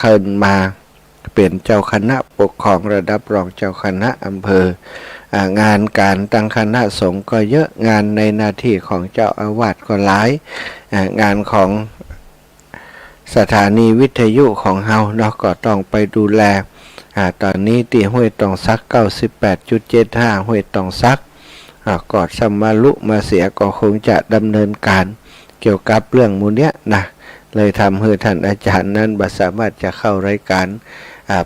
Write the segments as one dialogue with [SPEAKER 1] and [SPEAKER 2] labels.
[SPEAKER 1] เคินมาเป็นเจ้าคณะปกครองระดับรองเจ้าคณะอำเภองานการตั้งคณะสงฆ์ก็เยอะงานในหน้าที่ของเจ้าอาวาสก็หลายงานของสถานีวิทยุของเฮาเนาะก็ต้องไปดูแลตอนนี้ที่ห้วยตองซัก 98.75 ห้วยตองซักกอดสัมมาลุมาเสียก็คงจะดำเนินการเกี่ยวกับเรื่องมูลเนี้ยนะเลยทำให้ท่านอาจารย์นั้นบ่สามารถจะเข้ารายการ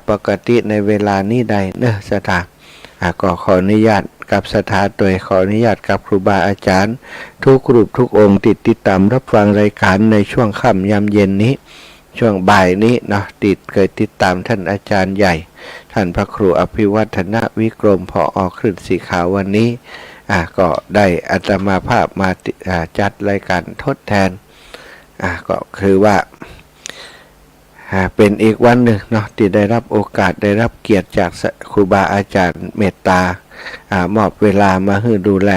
[SPEAKER 1] ปกติในเวลานี้ได้เนอะสถานก็ขออนุญาตกับสถานโดยขออนุญาตกับครูบาอาจารย์ทุกรูปทุกองค์ติดตามรับฟังรายการในช่วงค่ำยามเย็นนี้ช่วงบ่ายนี้เนาะเคยติดตามท่านอาจารย์ใหญ่ท่านพระครูอภิวัฒนวิกรมผอ.คลื่นสีขาววันนี้ก็ได้อาตมาภาพมาจัดรายการทดแทนก็คือว่าเป็นอีกวันหนึ่งเนาะที่ได้รับโอกาสได้รับเกียรติจากครูบาอาจารย์เมตตามอบเวลามาให้ดูแล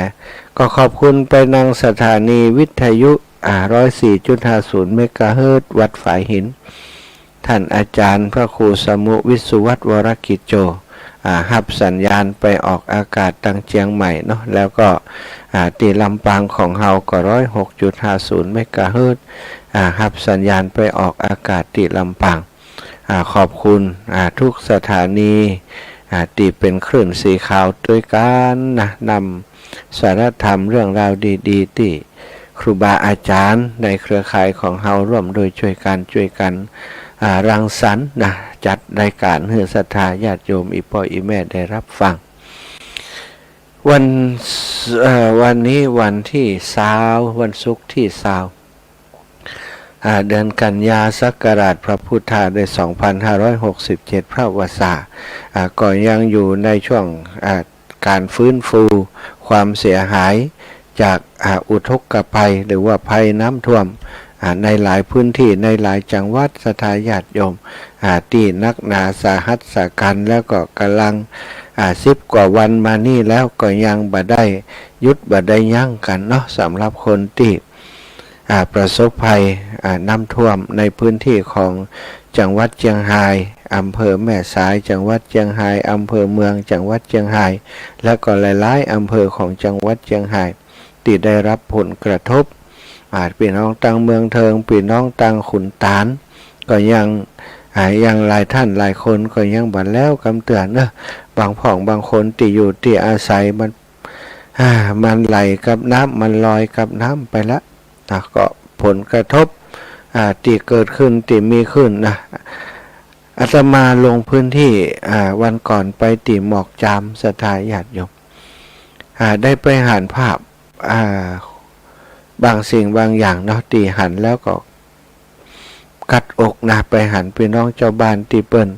[SPEAKER 1] ก็ขอบคุณไปนางสถานีวิทยุ104.50 เมกะเฮิรตซ์วัดฝายหินท่านอาจารย์พระครูสมุวิสุวัฒน์วรกิจโจหับสัญญาณไปออกอากาศตังเชียงใหม่เนาะแล้วก็ตีลำปางของเฮาก็ 106.50 เมกะเฮิรตซ์หับสัญญาณไปออกอากาศตีลำปางขอบคุณทุกสถานีที่เป็นคลื่นสีขาวด้วยการนำสารธรรมเรื่องราวดีๆที่ครูบาอาจารย์ในเครือข่ายของเฮาร่วมโดยช่วยกันรังสรรค์จัดรายการให้ศรัทธาญาติโยมอีพ่ออีแม่ได้รับฟังวันนี้วันที่20วันศุกร์ที่20เดือนกันยาศักราชพระพุทธศักราช2567พระวสาก็ยังอยู่ในช่วงการฟื้นฟูความเสียหายจากอุทกภัยหรือว่าภัยน้ำท่วมในหลายพื้นที่ในหลายจังหวัดสถาญาติโยมที่นักหนาสาหัสสากันแล้วก็กำลัง10 กว่าวันมานี่แล้วก็ยังบ่ได้ยุดบ่ได้ยั้งกันเนาะสำหรับคนที่ประสบภัยน้ำท่วมในพื้นที่ของจังหวัดเชียงรายอำเภอแม่สายจังหวัดเชียงรายอำเภอเมืองจังหวัดเชียงรายและก็หลายๆอำเภอของจังหวัดเชียงรายที่ได้รับผลกระทบพี่น้องตังเมืองเทิงพี่น้องตังขุนตาลก็ยังหลายท่านหลายคนก็ยังบัดแล้วคำเตือนเนอะบางคนที่อยู่ที่อาศัยมันไหลกับน้ำมันลอยกับน้ำไปแล้วก็ผลกระทบที่เกิดขึ้นที่มีขึ้นอาตมาลงพื้นที่วันก่อนไปตีหมอกจามสถาญาติโยมได้ไปหันภาพบางสิ่งบางอย่างเนาะตีหันแล้วก็กัดอกไปหันพี่น้องเจ้าบ้านที่เปิ้น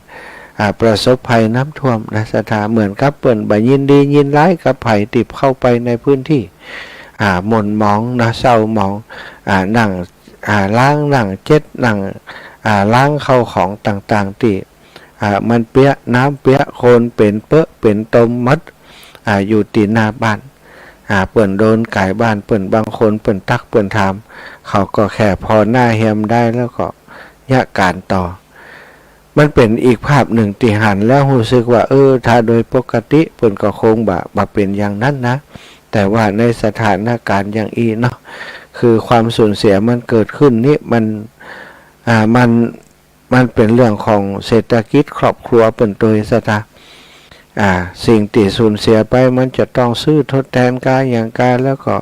[SPEAKER 1] ประสบภัยน้ำท่วมสถาเหมือนกับเปิ้นบ่ยินดียินร้ายกับภัยติบเข้าไปในพื้นที่หม่นหมองเศร้าหมองนั่งล้างนั่งเจ็ดนั่งล้างเข้าของต่างๆที่มันเปียน้ำเปียโคลนเป็นเปอะเป็นตมมัดอยู่ตีหน้าบ้านเปิ่นโดนไก่บ้านเปิ่นบางคนเปิ่นตักเปิ่นทำเขาก็แค่พอหน้าเฮียมได้แล้วก็ยะการต่อมันเป็นอีกภาพหนึ่งที่หันแล้วรู้สึกว่าถ้าโดยปกติเปิ่นก็คงบ่เป็นอย่างนั้นนะแต่ว่าในสถานการณ์อย่างเนาะคือความสูญเสียมันเกิดขึ้นนี่มันเป็นเรื่องของเศรษฐกิจครอบครัวเปิ่นโดยสถาสิ่งที่สูญเสียไปมันจะต้องซื้อทดแทนกายอย่างกายแล้วก็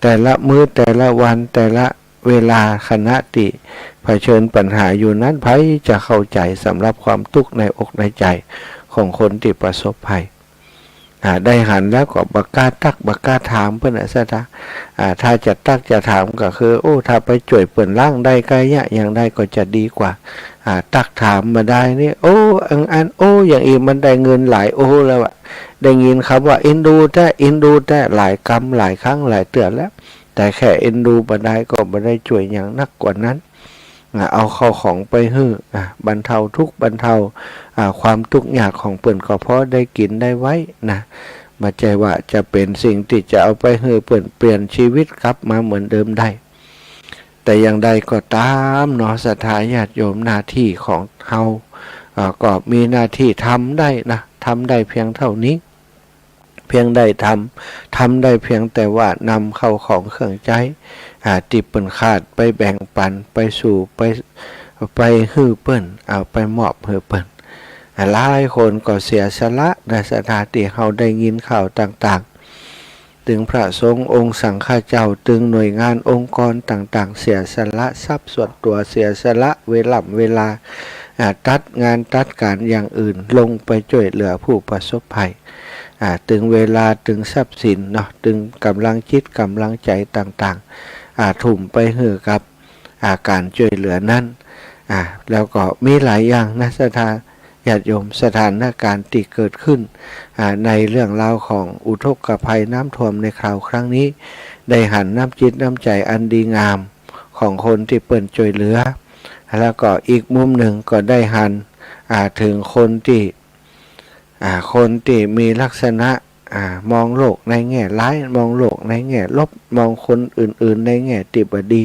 [SPEAKER 1] แต่ละมื้อแต่ละวันแต่ละเวลาขณะที่เผชิญปัญหาอยู่นั้นไผจะเข้าใจสำหรับความทุกข์ในอกในใจของคนที่ประสบภัยได้หันแล้วก็บักกล้าตักบักกล้าถามเพิ่นซะถ้าจะตักจะถามก็คือถ้าไปช่วยเปิ้นล้างได้ก็อย่างใดก็จะดีกว่าตักถามมาได้นี่อย่างอีมันได้เงินหลายแล้วได้ยินคำว่าเอ็นดูแต่หลายกรรมหลายครั้งหลายเตือนแล้วแต่แค่เอ็นดูบ่ได้ก็บ่ได้ช่วยอย่างนักกว่านั้นเอาเข้าของไปให้บรรเทาทุกข์บรรเทาความทุกข์ยากของเปิ้นก็พอได้กินได้ไว้บ่ใจว่าจะเป็นสิ่งที่จะเอาไปให้เปิ้นเปลี่ยนชีวิตกลับมาเหมือนเดิมได้ แต่อย่างใดก็ตามเนาะศรัทธาญาติโยมหน้าที่ของเฮาก็มีหน้าที่ทำได้นะทำได้เพียงเท่านี้เพียงได้ทำได้เพียงแต่ว่านำเข้าของเครื่องใจติเปิ้นขาดไปแบ่งปันไปสู่ไปฮื้อเปิ้นเอาไปมอบฮื้อเปิ้นหลายคนก็เสียสละในสถานที่เฮาได้ยินข่าวต่างๆถึงพระสงฆ์องค์สังฆเจ้าถึงหน่วยงานองค์กรต่างๆเสียสละทรัพย์ส่วนตัวเสียสละเวลาตัดงานตัดการอย่างอื่นลงไปช่วยเหลือผู้ประสบภัยถึงเวลาถึงทรัพย์สินเนาะถึงกำลังจิตกำลังใจต่างๆทุ่มไปให้กับการช่วยเหลือนั้นแล้วก็มีหลายอย่างนะญาติโยมสถานการณ์ที่เกิดขึ้นในเรื่องราวของอุทกภัยน้ำท่วมในคราวครั้งนี้ได้หันน้ำจิตน้ำใจอันดีงามของคนที่เปิ่นช่วยเหลือแล้วก็อีกมุมหนึ่งก็ได้หันถึงคนที่มีลักษณะมองโลกในแง่ร้ายมองโลกในแง่ลบมองคนอื่นๆในแง่ที่บ่ดี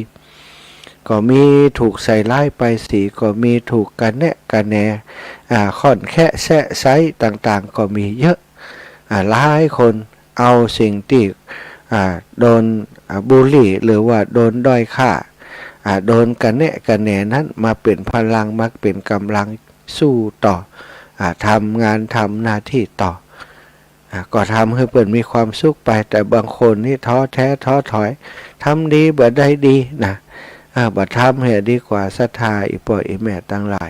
[SPEAKER 1] ก็มีถูกใส่ร้ายไปสีก็มีถูกกันแนะกันแหนค่อนแค่แซะไซต่างๆก็มีเยอะหลายคนเอาสิ่งที่โดนบูลลี่หรือว่าโดนด้อยค่าโดนกันแนะกันแหนนั้นมาเป็นพลังมาเป็นกำลังสู้ต่อทำงานทำหน้าที่ต่อก็ทำให้เปิดมีความสุขไปแต่บางคนนี่ท้อแท้ท้อถอยทำดีบ่ได้ดีนะบ่ทำให้ดีกว่าศรัทธาอีพ่ออีแม่ตั้งหลาย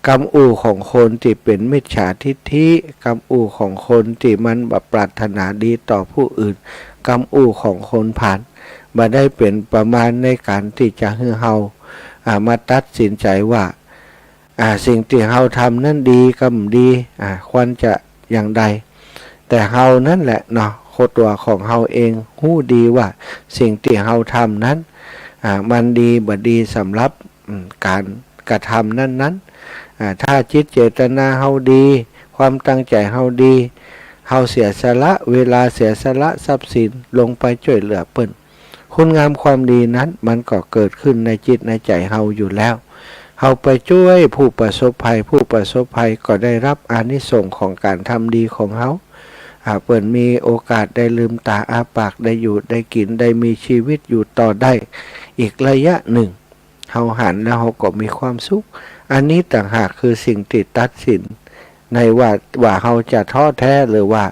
[SPEAKER 1] กรรมอู่ของคนที่เป็นมิจฉาทิฏฐิกรรมอู่ของคนที่มันบ่ปรารถนาดีต่อผู้อื่นกรรมอู่ของคนผ่านบ่ได้เป็นประมาณในการที่จะให้เฮามาตัดสินใจว่าสิ่งที่เฮาทำนั้นดีกรรมดีควรจะอย่างใดแต่เฮานั่นแหละเนาะตัวของเฮาเองรู้ดีว่าสิ่งที่เฮาทำนั้นมันดีบ่ดีสำหรับการกระทำนั้นถ้าจิตเจตนาเฮาดีความตั้งใจเฮาดีเฮาเสียสละเวลาเสียสละทรัพย์สินลงไปช่วยเหลือเปิ้นคุณงามความดีนั้นมันก็เกิดขึ้นในจิตในใจเฮาอยู่แล้วเฮาไปช่วยผู้ประสบภัยก็ได้รับอานิสงส์ของการทำดีของเฮาเปิ้นมีโอกาสได้ลืมตาอ้าปากได้อยู่ได้กินได้มีชีวิตอยู่ต่อได้อีกระยะหนึ่งเฮาหันแล้วเฮาก็มีความสุขอันนี้ต่างหากคือสิ่งที่ตัดสินในว่าเฮาจะท้อแท้หรือว่า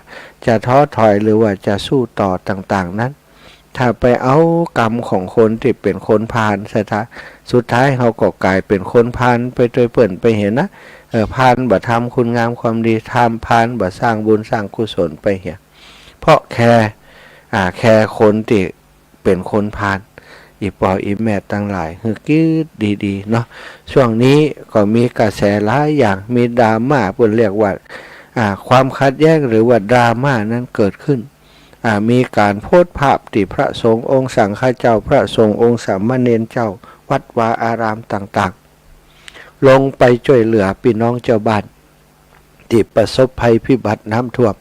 [SPEAKER 1] จะท้อถอยหรือว่าจะสู้ต่อต่างๆนั้นถ้าไปเอากรรมของคนที่เป็นคนพาลสุดท้ายเฮาก็กลายเป็นคนพาลไปโดยเปิ้นไปเห็นนะพาลบ่ทำคุณงามความดีทำพาลบ่สร้างบุญสร้างกุศลไปเหียเพราะแค่คนที่เป็นคนพาลอีปออีแม่ตั้งหลายคือคิดดีๆเนาะช่วงนี้ก็มีกระแสหลายอย่างมีดราม่าเพิ่นเรียกว่าความขัดแย้งหรือว่าดราม่านั้นเกิดขึ้นมีการโพสต์ภาพที่พระสงฆ์องค์สังฆเจ้าพระสงฆ์องค์สามเณรเจ้าวัดวาอารามต่างๆลงไปช่วยเหลือพี่น้องเจ้าบ้านที่ประสบภัยพิบัติน้ำท่วม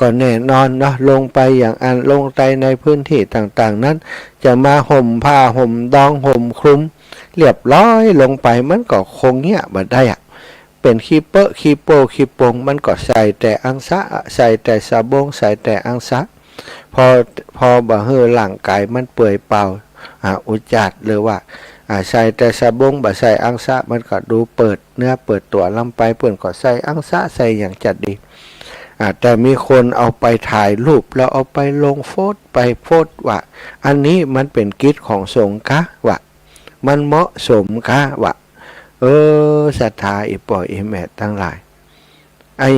[SPEAKER 1] ก็แน่นอนเนาะลงไปอย่างลงไปในพื้นที่ต่างๆนั้นจะมาห่มผ้าห่มดองห่มคลุมเรียบร้อยลงไปมันก็คงเงี้ยบ่ได้เป็นขี้เปอะขี้โปขี้ปงมันก็ใส่แต่อังสะใส่แต่สะบงใส่แต่อังสะพอบ่เฮือร่างกายมันเปื่อยเปล่าอุจจาระหรือว่าใส่แต่สะบงบ่ใส่อังสะมันก็ดูเปิดเนื้อเปิดตัวลำไปเปิ้นก็ใส่อังสะใส่อย่างจัดดีแต่มีคนเอาไปถ่ายรูปแล้วเอาไปลงโพสต์ว่าอันนี้มันเป็นกิจของสงฆ์กะว่ามันเหมาะสมกะว่าศรัทธาอีปออีแม่ทั้งหลาย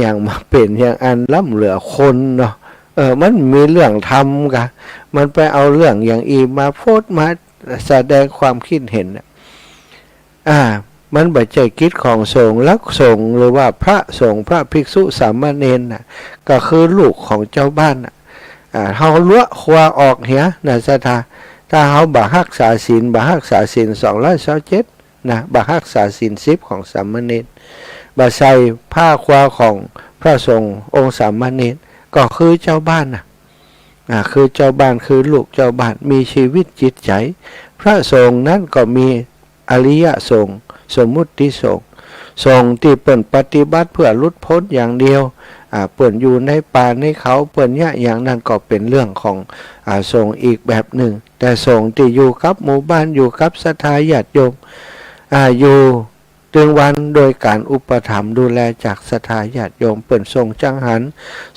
[SPEAKER 1] อย่างมาเป็นอย่างอันล้ำเหลือคนเนาะมันมีเรื่องทำกะมันไปเอาเรื่องอย่างอีมาโพสต์มาแสดงความคิดเห็นมันบ่ใจกิจของสงฆ์ลักสงฆ์หรือว่าพระสงฆ์พระภิกษุสามเณรก็คือลูกของเจ้าบ้านเฮาล้วคว้าออกเหียนะศรัทธาถ้าเฮาบ่รักษาศีล227นะบ่รักษาศีล10ของสามเณรบ่ใส่ผ้าคว้าของพระสงฆ์องค์สามเณรก็คือเจ้าบ้าน คือเจ้าบ้านคือลูกเจ้าบ้านมีชีวิตจิตใจพระสงฆ์นั้นก็มีอริยสงฆ์สมมุติสงฆ์สงฆ์ที่เปิ่นปฏิบัติเพื่อหลุดพ้นอย่างเดียวเปิ่นอยู่ในป่าในเขาเปิ่นเนี่ยอย่างนั้นก็เป็นเรื่องของสงฆ์อีกแบบหนึ่งแต่สงฆ์ที่อยู่กับหมู่บ้านอยู่กับศรัทธาญาติโยมอยู่ตึงวันโดยการอุปถัมภ์ดูแลจากศรัทธาญาติโยมเปิ่นส่งจังหัน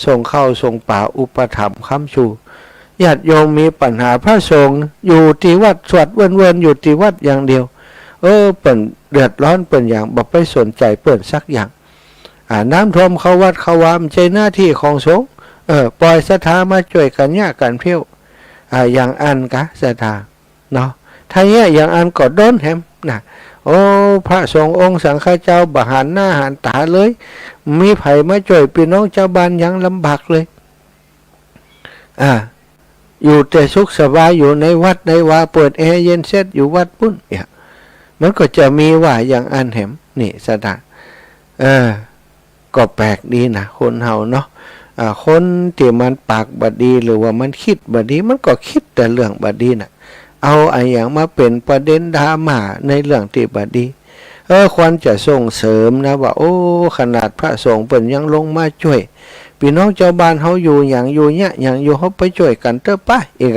[SPEAKER 1] ส่งเข้าส่งป่าอุปถัมภ์ค้ำชูญาติโยมมีปัญหาพระสงฆ์อยู่ที่วัดสวดเวินอยู่ที่วัดอย่างเดียวเปิ่นเดือดร้อนเปิ่นอย่างบ่ไปสนใจเปิ่นสักอย่างน้ำท่วมเข้าวัดเข้าวามใจหน้าที่ของสงฆ์ปล่อยศรัทธามาช่วยกันเนี่ยกันเพี้ยวอย่างอันกะศรัทธาเนาะถ้าเนี่ยอย่างอันก็โดนแฮมนะโอ้พระสงฆ์องค์สังฆเจ้าบหันหน้าหันตาเลยมีไผมาช่วยพี่น้องชาวบ้านยังลำบากเลยอยู่แต่สุขสบายอยู่ในวัดในวาเปิดแอร์เย็นเซ็ตอยู่วัดปุ้นเนี่ยมันก็จะมีว่าอย่างอันแหมนี่ศรัทธาก็แปลกดีนะคนเฮาเนาะคนที่มันปากบดีหรือว่ามันคิดบดีมันก็คิดแต่เรื่องบดีน่ะเอาไอ้อย่างมาเป็นประเด็นดราม่าในเรื่องที่บดีควรจะส่งเสริมนะว่าโอ้ขนาดพระสงฆ์เปิ่นยังลงมาช่วยพี่น้องชาวบ้านเขาอยู่อย่างอยู่เนี่ยอย่างอยู่เขาไปช่วยกันเถอะป้าอีก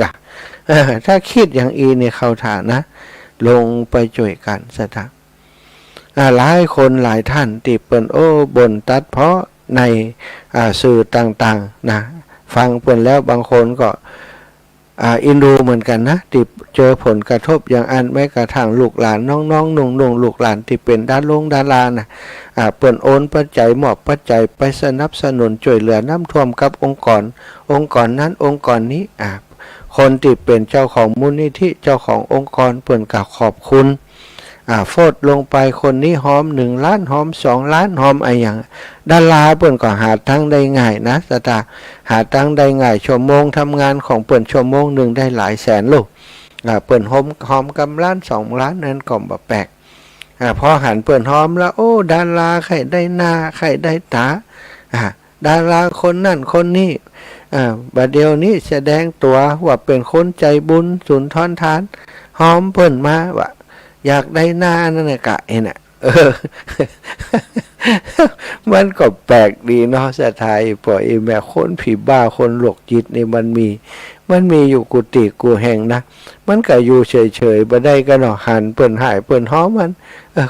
[SPEAKER 1] ถ้าคิดอย่างอีเนี่ยเข้าท่านะลงไปช่วยกันซะท่าหลายคนหลายท่านที่เปิ่นบ่นตัดเพราะในสื่อต่างๆนะฟังเปิ่นแล้วบางคนก็อินดูเหมือนกันนะที่เจอผลกระทบอย่างอันไม่กระทั่งลูกหลานน้องๆนุ่งลูกหลานที่เป็นดารานะเปิ่นโอนปัจจัยมอบปัจจัยไปสนับสนุนช่วยเหลือน้ำท่วมกับองค์กรนั้นองค์กรนี้คนที่เป็นเจ้าของมูลนิธิเจ้าขององค์กรเปิ่นก็ขอบคุณโฟดลงไปคนนี้หอม1 ล้านหอม2 ล้านหอมอะไรอย่างดาราเปิ่นก็หาทั้งได้ง่ายนะสตาหาทั้งได้ง่ายชั่วโมงทำงานของเปิ่นชั่วโมงหนึ่งได้หลายแสนลูกเปิ่นหอมกำล้าน2 ล้านนั้นก็บ่แปลกพอหันเปิ่นหอมแล้วโอ้ดาราใครได้หน้าใครได้ตาดาราคนนั่นคนนี้บัดเดียวนี้แสดงตัวว่าเป็นคนใจบุญสุนทรทานหอมเปิ่นมาว่าอยากได้หน้านั่นน่ะกะเองน่ะมันก็แปลกดีเนาะสถายปล่อยแม่คนผีบ้าคนโรคจิตนี่มันมีอยู่กุฏิกูแห่งนะมันก็อยู่เฉยๆบ่ได้ก็เนาะหันเปิ้นหายเปิ้นฮ้อมัน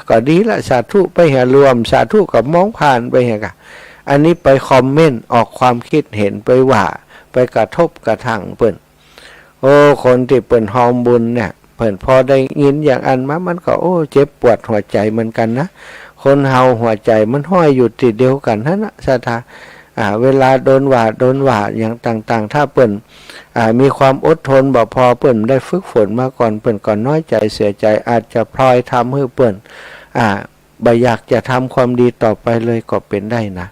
[SPEAKER 1] ก็ดีละสาธุไปหารวมสาธุกับมองผ่านไปหะกะอันนี้ไปคอมเมนต์ออกความคิดเห็นไปว่าไปกระทบกระทั่งเปิ้นคนที่เปิ้นฮอมบุญเนี่ยเพิ่นพอได้ยินอย่างอันมามันก็เจ็บปวดหัวใจเหมือนกันนะคนเฮาหัวใจมันห้อยอยู่ติดเดียวกันนั่นนะศรัทธาเวลาโดนว่าอย่างต่างๆถ้าเปิ้นมีความอดทนบ่พอเปิ้นได้ฝึกฝนมาก่อนเปิ้นก็น้อยใจเสียใจอาจจะพลอยทำให้เปิ้นบ่อยากจะทำความดีต่อไปเลยก็เป็นได้นะ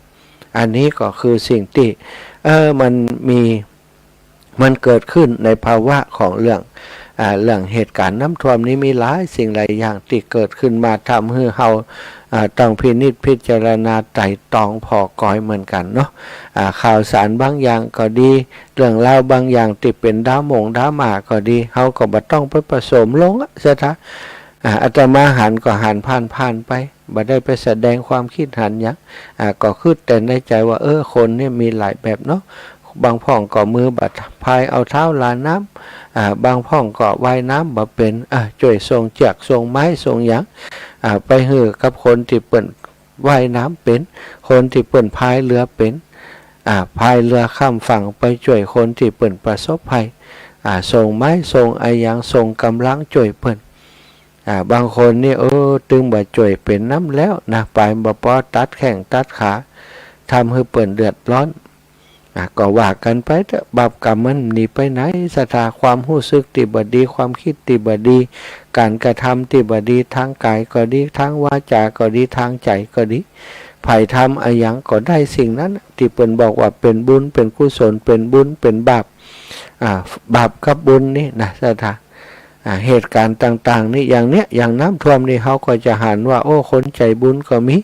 [SPEAKER 1] อันนี้ก็คือสิ่งที่มันเกิดขึ้นในภาวะของเรื่องเหตุการณ์น้ำท่วมนี้มีหลายสิ่งหลายอย่างที่เกิดขึ้นมาทำให้เฮาต้องพินิจพิจารณาไตร่ตรองพอกอยเหมือนกันเนาะข่าวสารบางอย่างก็ดีเรื่องเล่าบางอย่างที่เป็นดราม่าก็ดีเฮาก็บ่ต้องไปผสมลงซะท่าอาตมาหันก็หันผ่านไปบ่ได้ไปแสดงความคิดหันหยังก็คิดแต่ในใจว่าคนเนี่ยมีหลายแบบเนาะบางพ่องก็มือบัดพายเอาเท้าลาน้ำบางพ่องก็ว่ายน้ำบ่เป็นช่วยส่งเจือกส่งไม้ส่งหยังไปหือกับคนที่เปิ้นว่ายน้ำเป็นคนที่เปิ้นพายเรือเป็นพายเรือข้ามฝั่งไปช่วยคนที่เปิ้นประสบภัยส่งไม้ส่งไอหยังส่งกำลังช่วยเปิ้นบางคนนี่ตึงบ่ช่วยเป็นน้ำแล้วนะไปบ่พอตัดแข้งตัดขาทำให้เปิ้นเดือดร้อนก็ว่ากันไปเถอะบาปกรรมมันหนีไปไหนศรัทธาความรู้สึกที่บ่ดีความคิดที่บ่ดีการกระทำที่บ่ดีทางกายก็ดีทางวาจาก็ดีทางใจก็ดีไผทำอะไรอย่างก็ได้สิ่งนั้นที่เปิ้นบอกว่าเป็นบุญเป็นกุศลเป็นบุญเป็นบาปบาปกับบุญนี่นะศรัทธาเหตุการณ์ต่างๆนี่อย่างเนี้ยอย่างน้ำท่วมนี่เขาก็จะหันว่าคนใจบุญก็มี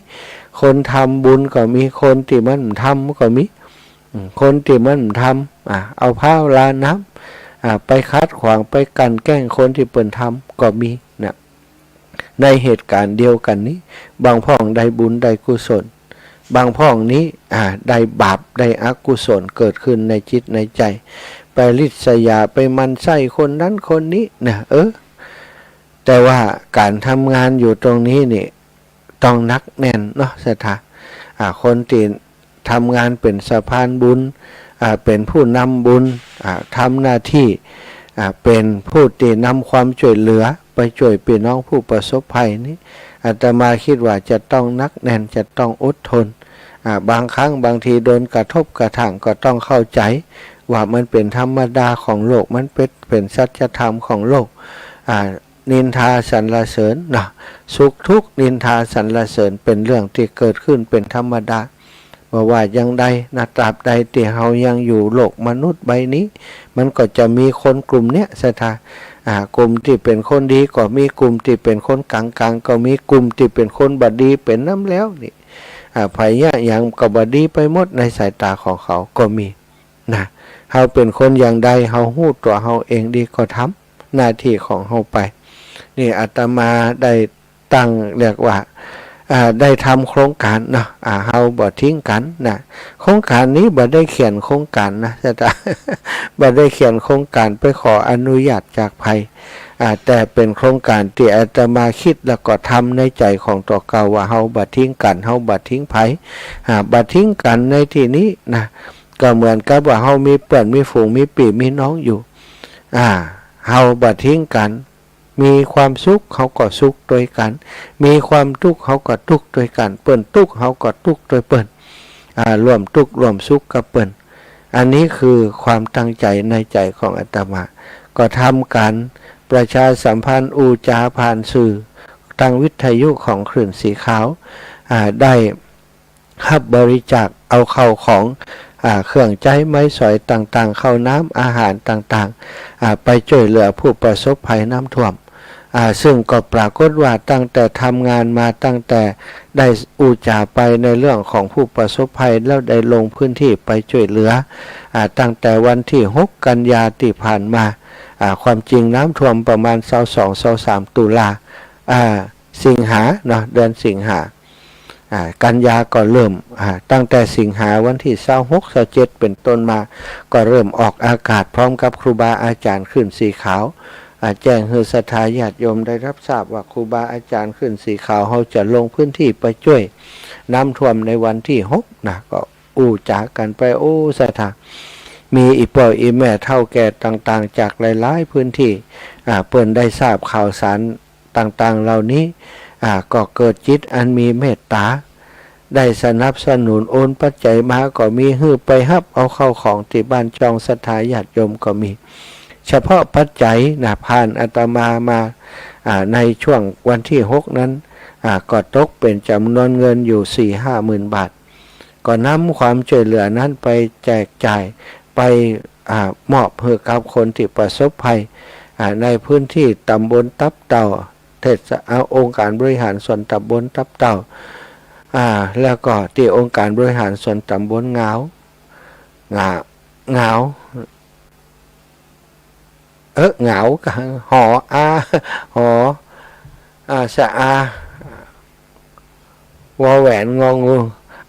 [SPEAKER 1] คนทำบุญก็มีคนที่มันทำก็มี คนที่มันทำเอาผ้าลาน้ำไปคัดขวางไปกันแกล้งคนที่เปิ่นทำก็มีนะในเหตุการณ์เดียวกันนี้บางพ่องได้บุญได้กุศลบางพ่องนี้ได้บาปได้อกุศลเกิดขึ้นในจิตในใจไปริษยาไปมันไส้คนนั้นคนนี้นะแต่ว่าการทำงานอยู่ตรงนี้นี่ต้องนักแน่นเนาะศรัทธาคนที่ทำงานเป็นสะพานบุญเป็นผู้นำบุญทำหน้าที่เป็นผู้ที่นำความช่วยเหลือไปช่วยพี่น้องผู้ประสบภัยนี้อาตมาคิดว่าจะต้องนักแน่นจะต้องอดทนบางครั้งบางทีโดนกระทบกระทั่งก็ต้องเข้าใจว่ามันเป็นธรรมดาของโลกมันเป็นสัจธรรมของโลกนินทาสรรเสริญนะสุขทุกข์นินทาสรรเสริญเป็นเรื่องที่เกิดขึ้นเป็นธรรมดาว่ายังใดนะตราบใดที่เฮายังอยู่โลกมนุษย์ใบนี้มันก็จะมีคนกลุ่มเนี้ยศรัทธากลุ่มที่เป็นคนดีก็มีกลุ่มที่เป็นคนกลางก็มีกลุ่มที่เป็นคนบดีเป็นน้ำแล้วนี่ภัยอย่างก็บดีไปหมดในสายตาของเขาก็มีนะเฮาเป็นคนอย่างใดเฮาฮู้ตัวเฮาเองดีก็ทำหน้าที่ของเฮาไปนี่อาตมาได้ตั้งเรียกว่าได้ทำโครงการเนาะเฮาบ่ทิ้งกันนะโครงการนี้บ่ได้เขียนโครงการนะแต่บ่ได้เขียนโครงการไปขออนุญาตจากภัยแต่เป็นโครงการที่อาตมาคิดแล้วก็ทำในใจของตัวเก่าว่าเฮาบ่ทิ้งกันเฮาบ่ทิ้งภัยบ่ทิ้งกันในที่นี้นะก็เหมือนกับว่าเฮามีเพื่อนมีฝูงมีพี่มีน้องอยู่เฮาบ่ทิ้งกันมีความสุขเขาก็สุขด้วยกันมีความทุกข์เขาก็ทุกข์ด้วยกันเปิ้นทุกข์เขาก็ทุกข์ด้วยเปิ้นร่วมทุกข์ร่วมสุขกับเปิ้นอันนี้คือความตั้งใจในใจของอาตมาก็ทำการประชาสัมพันธ์อูจาผ่านสื่อทางวิทยุของคลื่นสีขาวได้รับบริจาคเอาเข้าของเครื่องใช้ไม้สอยต่างๆเข้าน้ำอาหารต่างๆไปช่วยเหลือผู้ประสบภัยน้ำท่วมซึ่งก็ปรากฏว่าตั้งแต่ทำงานมาตั้งแต่ได้อูจาไปในเรื่องของผู้ประสบภัยแล้วได้ลงพื้นที่ไปช่วยเหลือตั้งแต่วันที่6 กันยาที่ผ่านมาความจริงน้ำท่วมประมาณ22-23 ตุลาสิงหาเนาะเดือนสิงหากันยาก็เริ่มตั้งแต่สิงหาวันที่26-27เป็นต้นมาก็เริ่มออกอากาศพร้อมกับครูบาอาจารย์ขึ้นสีขาวแจ้งให้ศรัทธาญาติโยมได้รับทราบว่าครูบาอาจารย์ขึ้นสีขาวเขาจะลงพื้นที่ไปช่วยน้ำท่วมในวันที่6นะก็อู้จากกันไปศรัทธามีอีป่ออีแม่เท่าแก่ต่างๆจากหลายๆพื้นที่เพิ่นได้ทราบข่าวสารต่างๆเหล่านี้ก็เกิดจิตอันมีเมตตาได้สนับสนุนโอนปัจจัยมาก็มีฮื้อไปฮับเอาเข้าของที่บ้านจองศรัทธาญาติโยมก็มีเฉพาะปัจจัยผ่านอาตมาในช่วงวันที่6นั้นก็ตกเป็นจำนวนเงินอยู่ 4-5 หมื่นบาทก็นำความช่วยเหลือนั้นไปแจกจ่ายไปมอบให้กับคนที่ประสบภัยในพื้นที่ตำบลตับเต่าองค์การบริหารส่วนตำบลตับเต่าแล้วก็ที่องค์การบริหารส่วนตำบลเหงาเหงากับหอสะอาวอแหวนงองู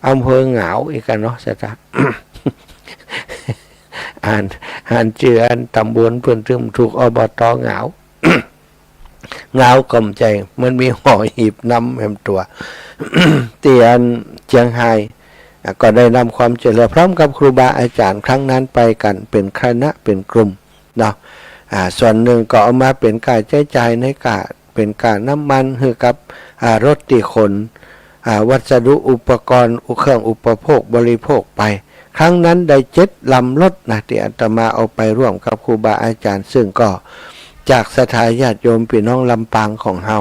[SPEAKER 1] อำเภอเหงาอีกกันเนาะสัตว์อ่านชื่ออันตำบลเพื่อนทึมถูกอบตเหงา เหงากลมใจมันมีห่อหีบน้ำแหมตัว เตียนเชียงไฮ้ก็ได้นำความช่วยเหลือพร้อมกับครูบาอาจารย์ครั้งนั้นไปกันเป็นคณะเป็นกลุ่มเนาะส่วนหนึ่งก็เอามาเป็นการใช้จ่ายในการเป็นการน้ำมันให้กับรถตีขนวัสดุอุปกรณ์เครื่องอุปโภคบริโภคไปครั้งนั้นได้7 ลำรถนะที่อาตมาเอาไปร่วมกับครูบาอาจารย์ซึ่งก็จากศรัทธาญาติโยมพี่น้องลำปางของเฮา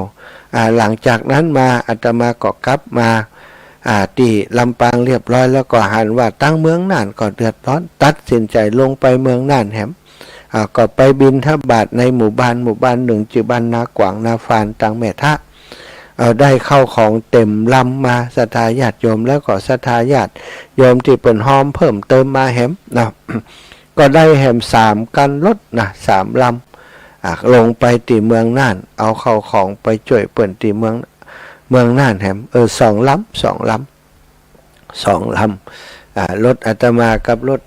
[SPEAKER 1] หลังจากนั้นมาอาตมาก็กลับมาที่ลำปางเรียบร้อยแล้วก็หันว่าตั้งเมืองน่านก็เดือดร้อนตัดสินใจลงไปเมืองน่านแหมก็ไปบิณฑบาตในหมู่บ้านหนึ่งชื่อบ้านนากวางนาฟานตังแม่ทะ เอาได้เข้าของเต็มลำมาศรัทธาญาติโยมแล้วก็ศรัทธาญาติโยมที่เปิ่นหอมเพิ่มเติมมาแหมนะ ก็ได้แหม3กันรถนะ3ลำลงไปตีเมืองน่านเอาเข้าของไปช่วยเปิ่นตีเมืองน่านแหม2 ลำรถอาตมากับรถ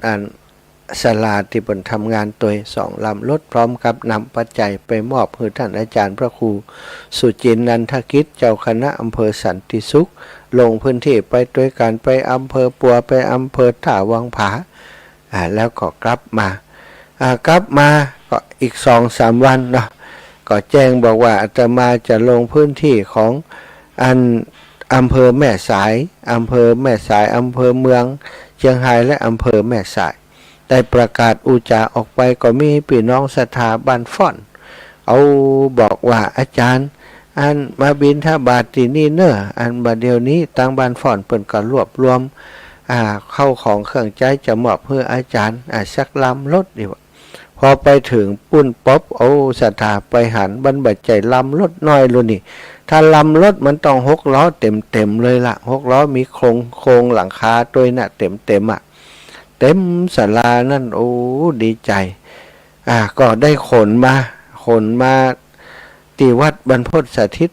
[SPEAKER 1] สลาที่เปิ่นทำงานตัว2 ลำรถพร้อมกับนำปัจจัยไปมอบให้ท่านอาจารย์พระครูสุจินนันทกิจเจ้าคณะอำเภอสันติสุขลงพื้นที่ไปด้วยกันไปอำเภอปัวไปอำเภอท่าวังผาแล้วก็กลับมาก็อีก2-3 วันเนาะก็แจ้งบอกว่าอาตมาจะลงพื้นที่ของอำเภอแม่สายอำเภอเมืองเชียงรายและอำเภอแม่สายได้ประกาศอุจาออกไปก็มีพี่น้องศรัทธาบ้านฟ่อนเอาบอกว่าอาจารย์มาบิณฑบาตที่นี่เนอะบัดเดี๋ยวนี้ตั้งบ้านฟ่อนเปิ่นก็รวบรวมเข้าของเครื่องใจจะมอบเพื่ออาจารย์สักลำรถดีว่าพอไปถึงปุ้นป๊อบศรัทธาไปหันบรรบัดใจลำรถน้อยเลยนี่ถ้าลำรถมันต้อง6 ล้อเต็มเลยละ6 ล้อมีโครงหลังคาตัวน่ะเต็มเต็มศาลานั่นดีใจก็ได้ขนมาตีวัดบรรพตสถิต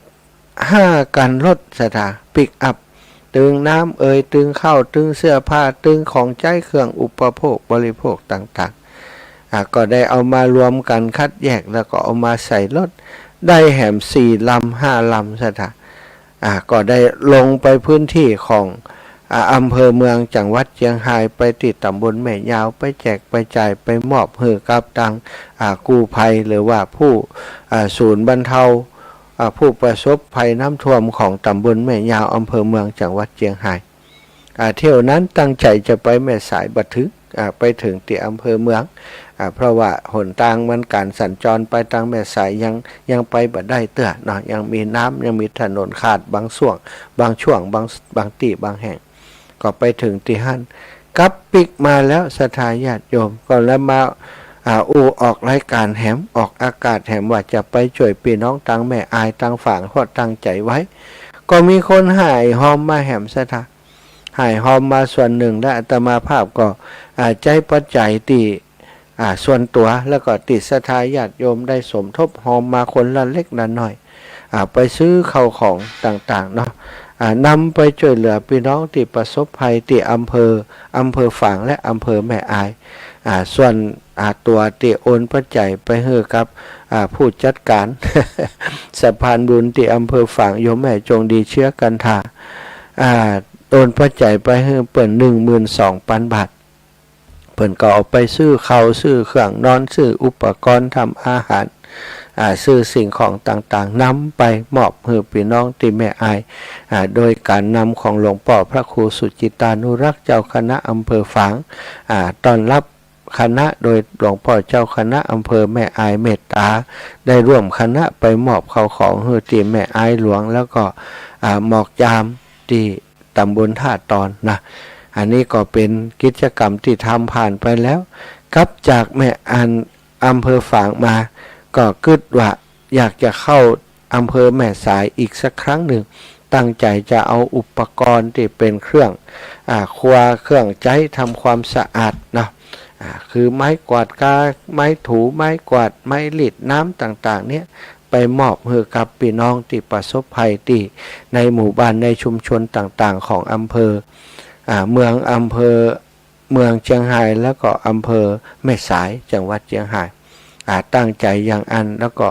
[SPEAKER 1] 5 กันรถศรัทธาปิกอัพตึงน้ำตึงข้าวตึงเสื้อผ้าตึงของใช้เครื่องอุปโภคบริโภคต่างๆก็ได้เอามารวมกันคัดแยกแล้วก็เอามาใส่รถได้แหม4 ลำ 5 ลำศรัทธาก็ได้ลงไปพื้นที่ของอำเภอเมืองจังหวัดเชียงรายไปติดตำบลแม่ยาวไปแจกไปจ่ายไปมอบให้กับทางกู้ภัยหรือว่าผู้ศูนย์บรรเทาผู้ประสบภัยน้ำท่วมของตำบลแม่ยาวอำเภอเมืองจังหวัดเชียงรายเที่ยวนั้นตั้งใจจะไปแม่สายบัดทึกไปถึงที่อำเภอเมืองเพราะว่าหนทางมันการสัญจรไปทางแม่สายยังไปบัดได้เตื้อเนาะยังมีน้ำยังมีถนนขาดบางช่วงบางที่บางแห่งก็ไปถึงที่หั่นกับปิกมาแล้วศรัทธาญาติโยมก็แล้วมาออกรายการแหมออกอากาศแหมว่าจะไปช่วยพี่น้องตังแม่อายตังฝางเพราะตั้งใจไว้ก็มีคนหายหอมมาแหมศรัทธาหายหอมมาส่วนหนึ่งและอาตมาภาพก็ใจปัจจัยตีส่วนตัวแล้วก็ติดศรัทธาญาติโยมได้สมทบหอมมาคนละเล็กละน้อยไปซื้อเข้าของต่างๆเนาะนำไปช่วยเหลือพี่น้องที่ประสบภัยที่อำเภอฝางและอำเภอแม่อายส่วนตัวที่โอนปัจจัยไปให้กับผู้จัดการ สะพานบุญที่อำเภอฝางโยมแม่จงดีเชื้อกันทาโอนปัจจัยไปให้เปิ่น12,000 บาทเปิ่นก็เอาไปซื้อข้าวซื้อเครื่องนอนซื้ออุปกรณ์ทำอาหารซื้อสิ่งของต่างๆนำไปมอบให้พี่น้องที่แม่อายโดยการนำของหลวงพ่อพระครูสุจิตานุรักษ์เจ้าคณะอำเภอฝางต้อนรับคณะโดยหลวงพ่อเจ้าคณะอำเภอแม่อายเมตตาได้ร่วมคณะไปมอบข้าวของให้ที่แม่อายหลวงแล้วก็หมอกยามที่ตำบลท่าตอนนะอันนี้ก็เป็นกิจกรรมที่ทำผ่านไปแล้วกลับจากแม่อำเภอฝางมาก็คิดว่าอยากจะเข้าอำเภอแม่สายอีกสักครั้งหนึ่งตั้งใจจะเอาอุปกรณ์ที่เป็นเครื่องครัวเครื่องใช้ทำความสะอาดนะคือไม้กวาดกาไม้ถูไม้กวาดไม้หลีดน้ำต่างๆเนี่ยไปมอบให้กับพี่น้องที่ประสบภัยที่ในหมู่บ้านในชุมชนต่างๆของอำเภอเมืองเชียงรายแล้วก็อำเภอแม่สายจังหวัดเชียงรายตั้งใจอย่างแล้วก็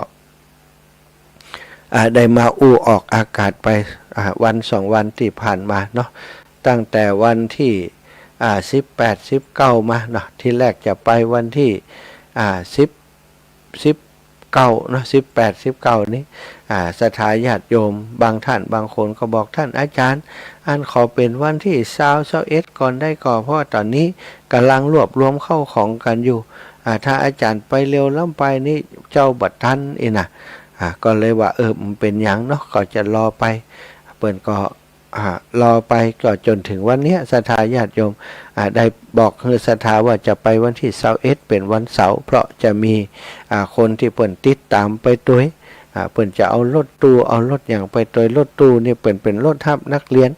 [SPEAKER 1] ได้มาออกอากาศไปวัน2 วันที่ผ่านมาเนาะตั้งแต่วันที่18-19มาเนาะที่แรกจะไปวันที่19เนาะ18-19นี้ศรัทธาญาติโยมบางท่านบางคนก็บอกท่านอาจารย์ขอเป็นวันที่21ก่อนได้ก่อนเพราะตอนนี้กำลังรวบรวมเข้าของกันอยู่ถ้าอาจารย์ไปเร็วล้ำไปนี่เจ้าบัดทันนะก็เลยว่ามันเป็นอย่างเนาะก็จะรอไปเปิ่นก็รอไปก็จนถึงวันนี้ศรัทธาญาติโยมได้บอกคือศรัทธาว่าจะไปวันที่21เป็นวันเสาร์เพราะจะมีคนที่เปิ่นติดตามไปด้วย เปิ่นจะเอารถตู้เอารถอย่างไปโดยรถตู้นี่เป็นรถทับนักเรียน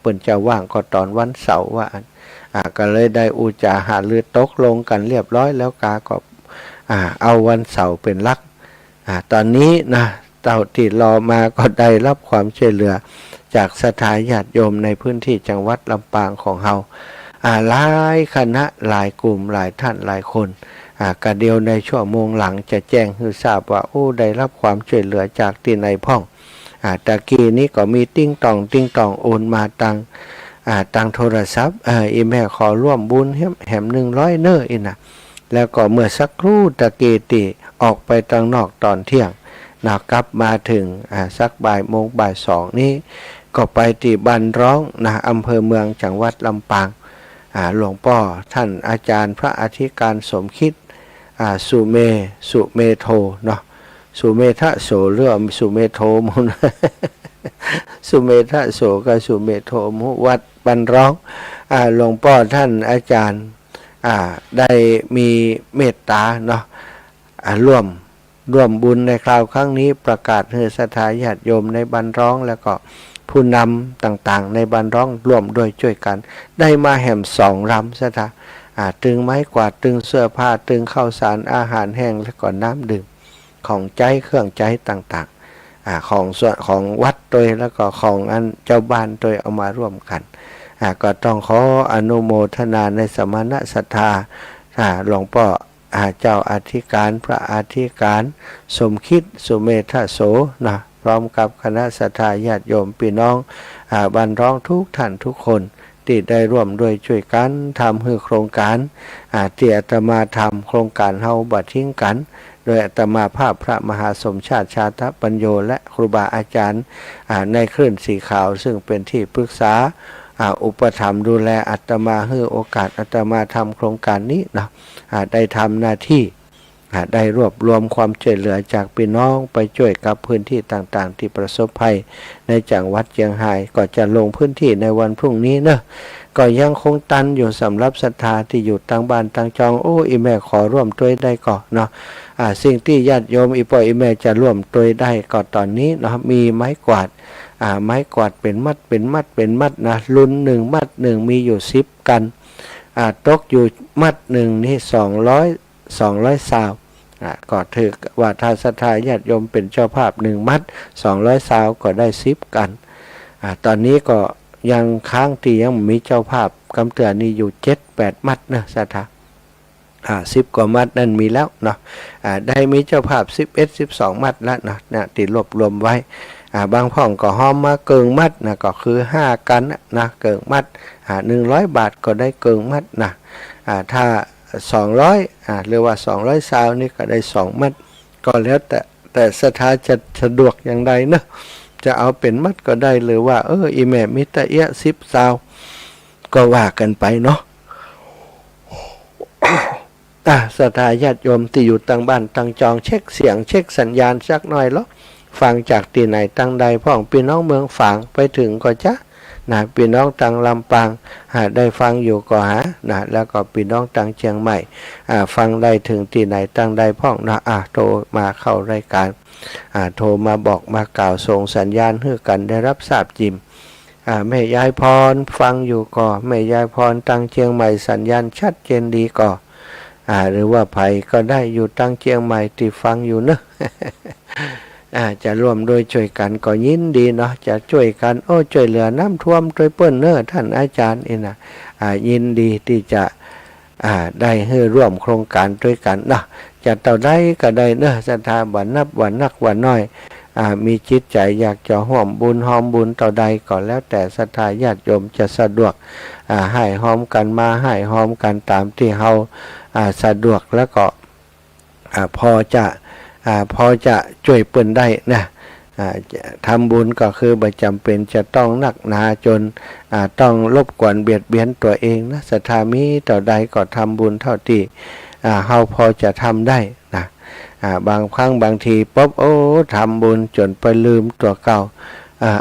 [SPEAKER 1] เปิ่นจะว่างก็ตอนวันเสาร์ว่าก็เลยได้อุจาหารือตกลงกันเรียบร้อยแล้วกาก็เอาวันเสาร์เป็นหลักตอนนี้นะเต่าที่รอมาก็ได้รับความช่วยเหลือจากศรัทธาญาติโยมในพื้นที่จังหวัดลำปางของเราหลายคณะหลายกลุ่มหลายท่านหลายคนกะเดียวในชั่วโมงหลังจะแจ้งให้ทราบว่าได้รับความช่วยเหลือจากที่ในพ่องตะกี้นี้ก็มีติ้งตองโอนมาตังโทรศัพท์อีแม่ขอร่วมบุญแหม100เนออินะแล้วก็เมื่อสักครู่ตะกี้ตีออกไปทางนอกตอนเที่ยงกลับมาถึงสักบ่ายโมงบ่ายสองนี้ก็ไปที่บ้านร้องอำเภอเมืองจังหวัดลำปางหลวงพ่อท่านอาจารย์พระอธิการสมคิดสุเมโทเนาะสุเมทะโสเรื่องสุเมโทมุน สุเมทะโสกับสุเมโทมุวัดบ้านร้องหลวงพ่อท่านอาจารย์ได้มีเมตตาเนาะร่วมบุญในคราวครั้งนี้ประกาศให้ศรัทธาญาติโยมในบ้านร้องแล้วก็ผู้นำต่างๆในบ้านร้องร่วมด้วยช่วยกันได้มาแห่ม2 ลำศรัทธาตึงไม้กวาดตึงเสื้อผ้าตึงข้าวสารอาหารแห้งและก็น้ำดื่มของใจเครื่องใจต่างๆของส่วนของวัดโดยแล้วก็ของอันเจ้าบ้านโดยเอามาร่วมกันก็ต้องขออนุโมทนาในสมณศรัทธาหลวงพ่อเจ้าอธิการพระอธิการสมคิดสุเมธโสนะพร้อมกับคณะศรัทธาญาติโยมพี่น้องบ้านร้องทุกท่านทุกคนที่ได้ร่วมด้วยช่วยกันทำให้โครงการที่อาตมาทำโครงการเฮาบัดทิ้งกันโดยอาตมาภาพพระมหาสมชาติชาตปัญโยและครูบาอาจารย์ในคลื่นสีขาวซึ่งเป็นที่ปรึกษาอุปถัมภ์ดูแลอาตมาให้โอกาสอาตมาทำโครงการนี้นะได้ทำหน้าที่ได้รวบรวมความช่วยเหลือจากพี่น้องไปช่วยกับพื้นที่ต่างๆที่ประสบภัยในจังหวัดเชียงรายก็จะลงพื้นที่ในวันพรุ่งนี้นะก็ยังคงตันอยู่สำหรับศรัทธาที่อยู่ต่างบ้านต่างจองอีแม่ขอร่วมด้วยได้ก่อนเนาะสิ่งที่ญาติโยมอีพ่ออีแม่จะร่วมด้วยได้ก็ตอนนี้เนาะมีไม้กวาดเป็นมัดนะรุ่น1 มัด 1มีอยู่10 กันตกอยู่มัด 1นี่200ซาวก็ถือว่าถ้าศรัทธาญาติโยมเป็นเจ้าภาพ1 มัด200ซาวก็ได้10 กันตอนนี้ก็ยังค้างที่ยังมีเจ้าภาพกำเตือนนี้อยู่7-8 มัดนะศรัทธา10 กว่ามัดนั่นมีแล้วเนาะได้มีเจ้าภาพ11-12 มัดแล้วนะติดรวบรวมไว้บางพ่องก็ห้อมมาเกิงมัดนะก็คือ5 กันนะเกิงมัด100 บาทก็ได้เกิงมัดนะถ้า200หรือว่า200ซาวนี่ก็ได้2 มัดก็แล้วแต่ศรัทธาจะสะดวกอย่างใดนะจะเอาเป็นมัดก็ได้หรือว่าอีแม่มิตรเอีย10 ซาวก็ว่ากันไปเนาะศรัทธาญาติโยมที่อยู่ต่างบ้านต่างจองเช็คเสียงเช็คสัญญาณสักหน่อยแล้วฟังจากที่ไหนตั้งใดพ่องพี่น้องเมืองฝางไปถึงก็จะพี่น้องต่างลำปางได้ฟังอยู่ก็หาแล้วก็พี่น้องต่างเชียงใหม่ฟังได้ถึงที่ไหนตั้งใดพ่องโทรมาเข้ารายการโทรมาบอกมากล่าวส่งสัญญาณให้กันได้รับทราบจิมแม่ยายพรฟังอยู่ก็แม่ยายพรตั้งเชียงใหม่สัญญาณชัดเจนดีก็หรือว่าไผก็ได้อยู่ตั้งเชียงใหม่ที่ฟังอยู่เนอะ จะร่วมโดยช่วยกันก็ยินดีเนาะจะช่วยกันช่วยเหลือน้ำท่วมช่วยเปิ้นเนอะท่านอาจารย์นะยินดีที่จะได้ให้ร่วมโครงการด้วยกันเนาะจะเท่าใดก็ได้เนอะศรัทธาบ่นับบ่นักบ่น้อยมีจิตใจอยากจะร่วมบุญเท่าใดก็แล้วแต่ศรัทธาญาติโยมจะสะดวกให้หอมกันมาให้หอมกันตามที่เฮาสะดวกแล้วก็พอจะช่วยเปิ้นได้นะทำบุญก็คือไม่จำเป็นจะต้องนักหนาจนต้องรบกวนเบียดเบียนตัวเองนะศรัทธามีต่อใดก็ทำบุญเท่าที่เฮาพอจะทำได้นะบางครั้งบางทีป๊บทำบุญจนไปลืมตัวเก่า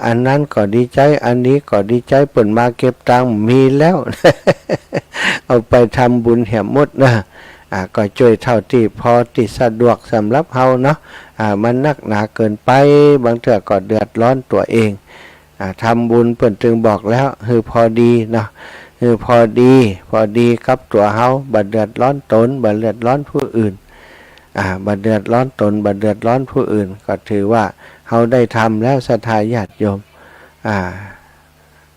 [SPEAKER 1] อันนั้นก็ดีใจอันนี้ก็ดีใจเปิ่นมาเก็บตังค์มีแล้ว เอาไปทำบุญแหมหมดนะ ก็ช่วยเท่าที่พอที่สะดวกสำหรับเฮาเนาะมันนักหนาเกินไปบางเทื่อก็เดือดร้อนตัวเองทำบุญเพิ่นจึงบอกแล้วคือพอดีเนาะคือพอดีกับตัวเฮาบ่เดือดร้อนตนบ่เดือดร้อนผู้อื่นบ่เดือดร้อนตนบ่เดือดร้อนผู้อื่นก็ถือว่าเฮาได้ทำแล้วศรัทธาญาติโยม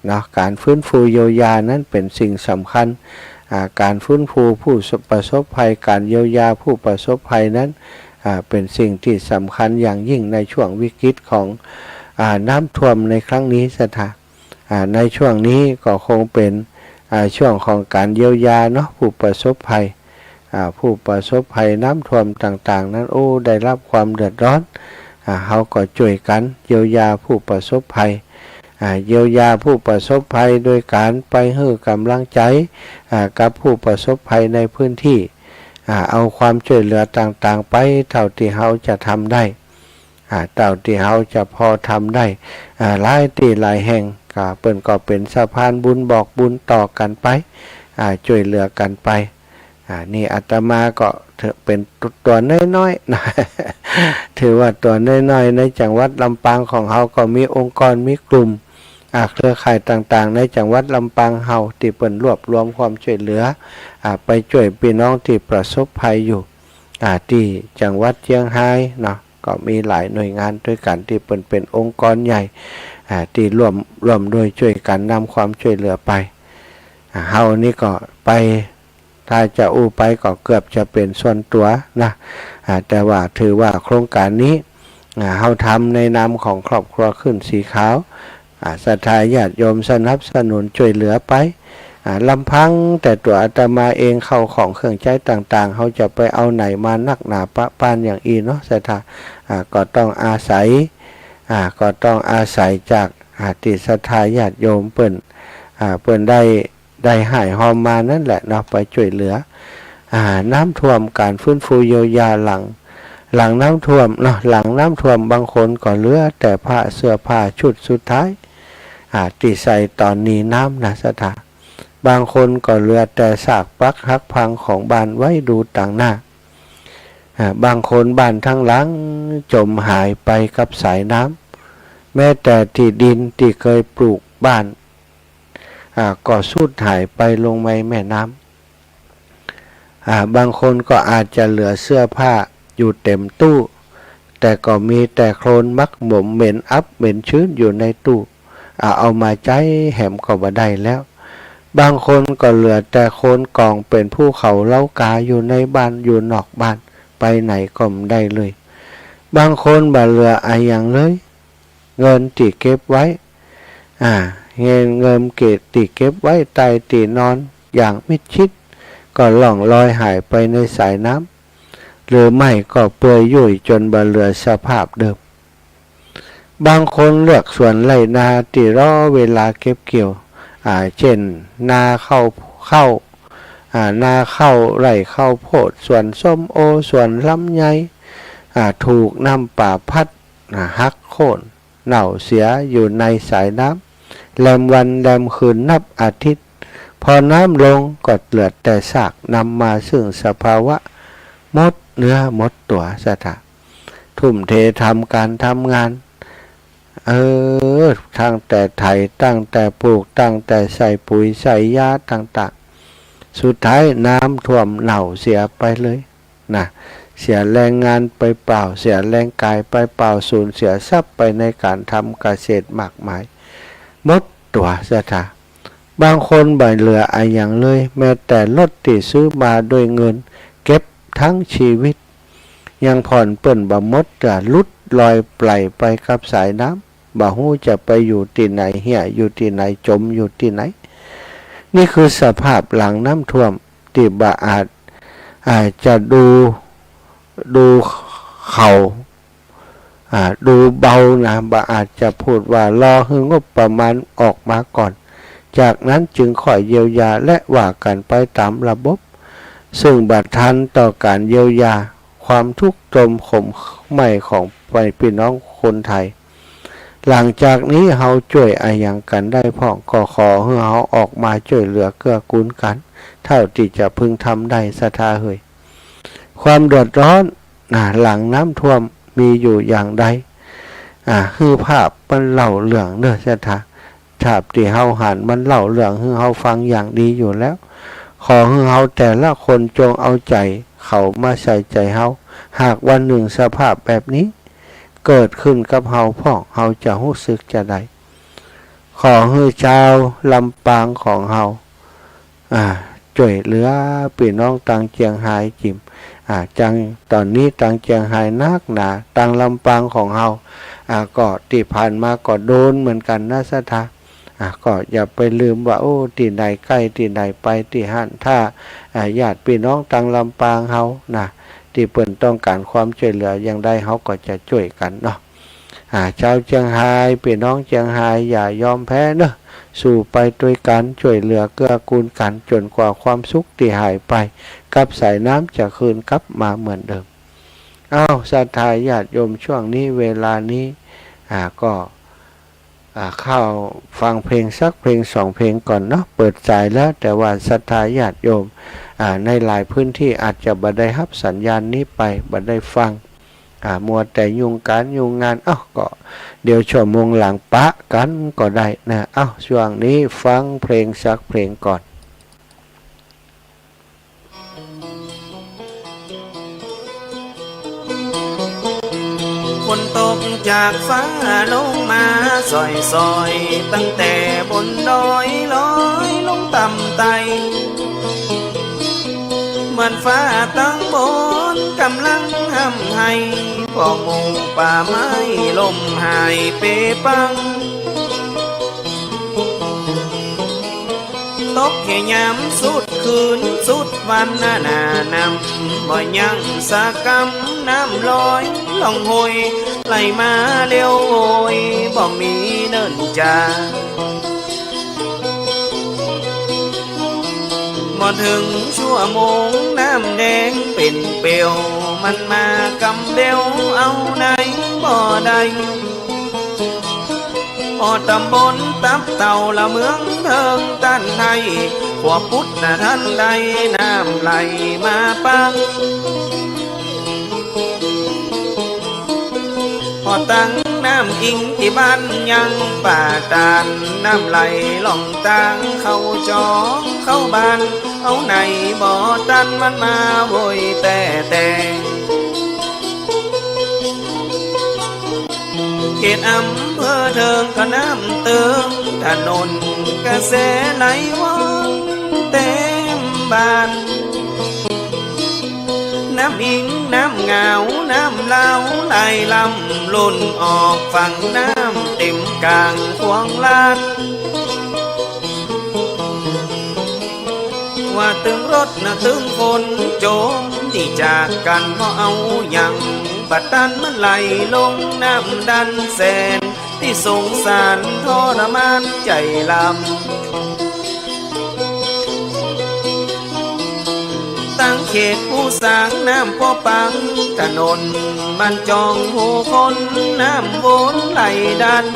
[SPEAKER 1] เนาะการฟื้นฟูเยียวยานั้นเป็นสิ่งสำคัญการฟื้นฟูผู้ประสบภัยการเยียวยาผู้ประสบภัยนั้นเป็นสิ่งที่สำคัญอย่างยิ่งในช่วงวิกฤตของน้ำท่วมในครั้งนี้ศรัทธาในช่วงนี้ก็คงเป็นช่วงของการเยียวยาเนาะผู้ประสบภัยผู้ประสบภัยน้ำท่วมต่างๆนั้นได้รับความเดือดร้อนเขาก็ช่วยกันเยียวยาผู้ประสบภัยเยียวยาผู้ประสบภัยโดยการไปให้กำลังใจกับผู้ประสบภัยในพื้นที่เอาความช่วยเหลือต่างๆไปเท่าที่เขาจะทำได้เท่าที่เขาจะพอทำได้หลายที่หลายแห่งเปิ้นก็เป็นสะพานบุญบอกบุญต่อกันไปช่วยเหลือกันไปนี่อาตมาก็เป็นตัวน้อยๆนะ ถือว่าตัวน้อยๆในจังหวัดลำปางของเขาก็มีองค์กรมีกลุ่มเครือข่ายต่างๆในจังหวัดลำปางเฮาที่เปิ้นรวบรวมความช่วยเหลือไปช่วยพี่น้องที่ประสบภัยอยู่ที่จังหวัดเชียงรายเนาะก็มีหลายหน่วยงานด้วยกันที่เปิ้นเป็นองค์กรใหญ่ที่ร่วมโดยช่วยกันนำความช่วยเหลือไปเฮานี่ก็ไปถ้าจะไปก็เกือบจะเป็นส่วนตัวนะแต่ว่าถือว่าโครงการนี้เฮาทำในนามของครอบครัวขึ้นสีขาวศรัทธาญาติโยมสนับสนุนช่วยเหลือไปลำพังแต่ตัวอาตมาเองเข้าของเครื่องใช้ต่างๆเขาจะไปเอาไหนมานักหนาปะปานอย่างอีเนาะศรัทธาก็ต้องอาศัยจากติศรัทธาญาติโยมเปิ้นได้หายหอมมานั่นแหละเนาะไปช่วยเหลือน้ำท่วมการฟื้นฟูเยียวยาหลังน้ำท่วมเนาะหลังน้ำท่วมบางคนก็เหลือแต่ผ้าเสื้อผ้าชุดสุดท้ายที่ใส่ตอนนี้น้ำนะศรัทธาบางคนก็เหลือแต่ซากปรักหักพังของบ้านไว้ดูต่างหน้าบางคนบ้านทั้งหลังจมหายไปกับสายน้ำแม้แต่ที่ดินที่เคยปลูกบ้านก็สูญหายไปลงในแม่น้ำบางคนก็อาจจะเหลือเสื้อผ้าอยู่เต็มตู้แต่ก็มีแต่โคลนมักหมมเหม็นอับเหม็นชื้นอยู่ในตู้เอามาใจแหมก็บ่ได้แล้วบางคนก็เหลือแต่โคลนกองเป็นภูเขาเล้ากาอยู่ในบ้านอยู่นอกบ้านไปไหนก็ไม่ได้เลยบางคนบ่เหลืออย่างเลยเงินที่เก็บไว้เงินเก็บไว้ใต้ตีนอนอย่างมิดชิดก็ล่องลอยหายไปในสายน้ำหรือไม่ก็เปื่อยยุ่ยจนบ่เหลือสภาพเดิมบางคนเลือกสวนไร่นาที่รอเวลาเก็บเกี่ยวเช่นนาข้าวนาข้าวไร่ข้าวโพดสวนส้มโอสวนลำไยถูกน้ำป่าพัดหักโค่นเน่าเสียอยู่ในสายน้ำแรมวันแรมคืนนับอาทิตย์พอน้ำลงก็เหลือแต่ซากนำมาซึ่งสภาวะหมดเนื้อหมดตัวศรัทธาทุ่มเททำการทำงานตั้งแต่ไถตั้งแต่ปลูกตั้งแต่ใส่ปุ๋ยใส่ยาต่างๆสุดท้ายน้ำท่วมเน่าเสียไปเลยนะเสียแรงงานไปเปล่าเสียแรงกายไปเปล่าสูญเสียทรัพย์ไปในการทำเกษตรมากมายหมดตัวศรัทธาบางคนบ่เหลืออย่างเลยแม้แต่รถที่ซื้อมาด้วยเงินเก็บทั้งชีวิตยังผ่อนเปิ้นบ่หมดจะลุดลอยไปไปกับสายน้ำบ่ฮู้จะไปอยู่ที่ไหนเหี้ยอยู่ที่ไหนจมอยู่ที่ไหนนี่คือสภาพหลังน้ำท่วมที่บ่อาจจะดูเขาดูเบานะบ่อาจจะพูดว่ารอให้งบประมาณออกมาก่อนจากนั้นจึงค่อยเยียวยาและว่ากันไปตามระบบซึ่งบัดทันต่อการเยียวยาความทุกข์ทรมขมไหม้ของพี่น้องคนไทยหลังจากนี้เฮาช่วยอย่างกันได้พ้องก็ขอให้เฮาออกมาช่วยเหลือเกื้อกูลกันเท่าที่จะพึงทำได้ศรัทธาเฮย ความเดือดร้อนหลังน้ำท่วมมีอยู่อย่างใดคือภาพมันเล่าเรื่องเด้อเสถาฉาบที่เฮาหันมันเล่าเรื่องให้เฮาฟังอย่างดีอยู่แล้วขอให้เฮาแต่ละคนจงเอาใจเขามาใส่ใจเฮาหากวันหนึ่งสภาพแบบนี้เกิดขึ้นกับเฮาพ่องเฮาจะรู้สึกจะใดขอให้ชาวลำปางของเฮาช่วยเหลือพี่น้องต่างเจียงไฮ้จิมจังตอนนี้ต่างเจียงไฮ้นักหนาต่างลำปางของเฮาก็ที่ผ่านมาก็โดนเหมือนกันนะสถาก็อย่าไปลืมว่าโอ้ที่ไหนใกล้ที่ไหนไปที่หันถ้าญาติพี่น้องต่างลำปางเฮาที่เปิ่นต้องการความช่วยเหลืออย่างใดเฮาก็จะช่วยกันเนาะชาวเจียงไฮ้พี่น้องเจียงไฮ้อย่ายอมแพ้เนาะสู่ไปด้วยกันช่วยเหลือเกื้อกูลกันจนกว่าความสุขที่หายไปกับสายน้ำจะคืนกลับมาเหมือนเดิมศรัทธาญาติโยมช่วงนี้เวลานี้ก็เข้าฟังเพลงสักเพลงสองเพลงก่อนเนาะเปิดใจแล้วแต่ว่าศรัทธาญาติโยมในหลายพื้นที่อาจจะบ่ได้รับสัญญาณนี้ไปบ่ได้ฟังมัวแต่ยุ่งการยุ่งงานก็เดี๋ยวชั่วโมงหลังปะกันก็ได้นะช่วงนี้ฟังเพลงสักเพลงก่อน
[SPEAKER 2] ฝนตกจากฟ้าลงมาซอยตั้งแต่บนดอยลอยลงต่ำไตเหมือนฟ้าตั้งบนกำลังห้ำให้พอหมู่ป่าไม้ลมหายเปปังตกแค่ยามสุดคืนสุดวันนำบ่ยังสากำน้ำลอยล่องหอยไหลมาเลี้ยวโอยบ่มีเนินจาบ่ถึงชั่วโมงน้ำแดงเป็นเปลวมันมากำเบลเอาไหนบ่ได้พอตำบลตับเต่าละเมืองเทิงตันไทยขวบพุทธท่านใดน้ำไหลมาปังพอตั้งน้ำอิงที่บ้านยังป่าตานน้ำไหลล่องตางเข้าจองเข้าบ้านเอาไหนบ่อตันมันมาโวยแต่เขตอำเภอเทิงก็น้ำเติมถนนกระแสไหลว่องเต็มบ้านน้ำอิงน้ำเงาน้ำเล่าไหลลำลุ่นออกฝั่งน้ำเต็มกลางควงลานว่าตึงรถตึงคนโจมที่จากกันเพราะเอาอย่างบัดตันมันไหลลงน้ำดันแสนที่สงสารทรมานใจลำตั้งเขตผู้สร้างน้ำพ่อปังถนนบ้านจองหูคนน้ำวนไหลดัน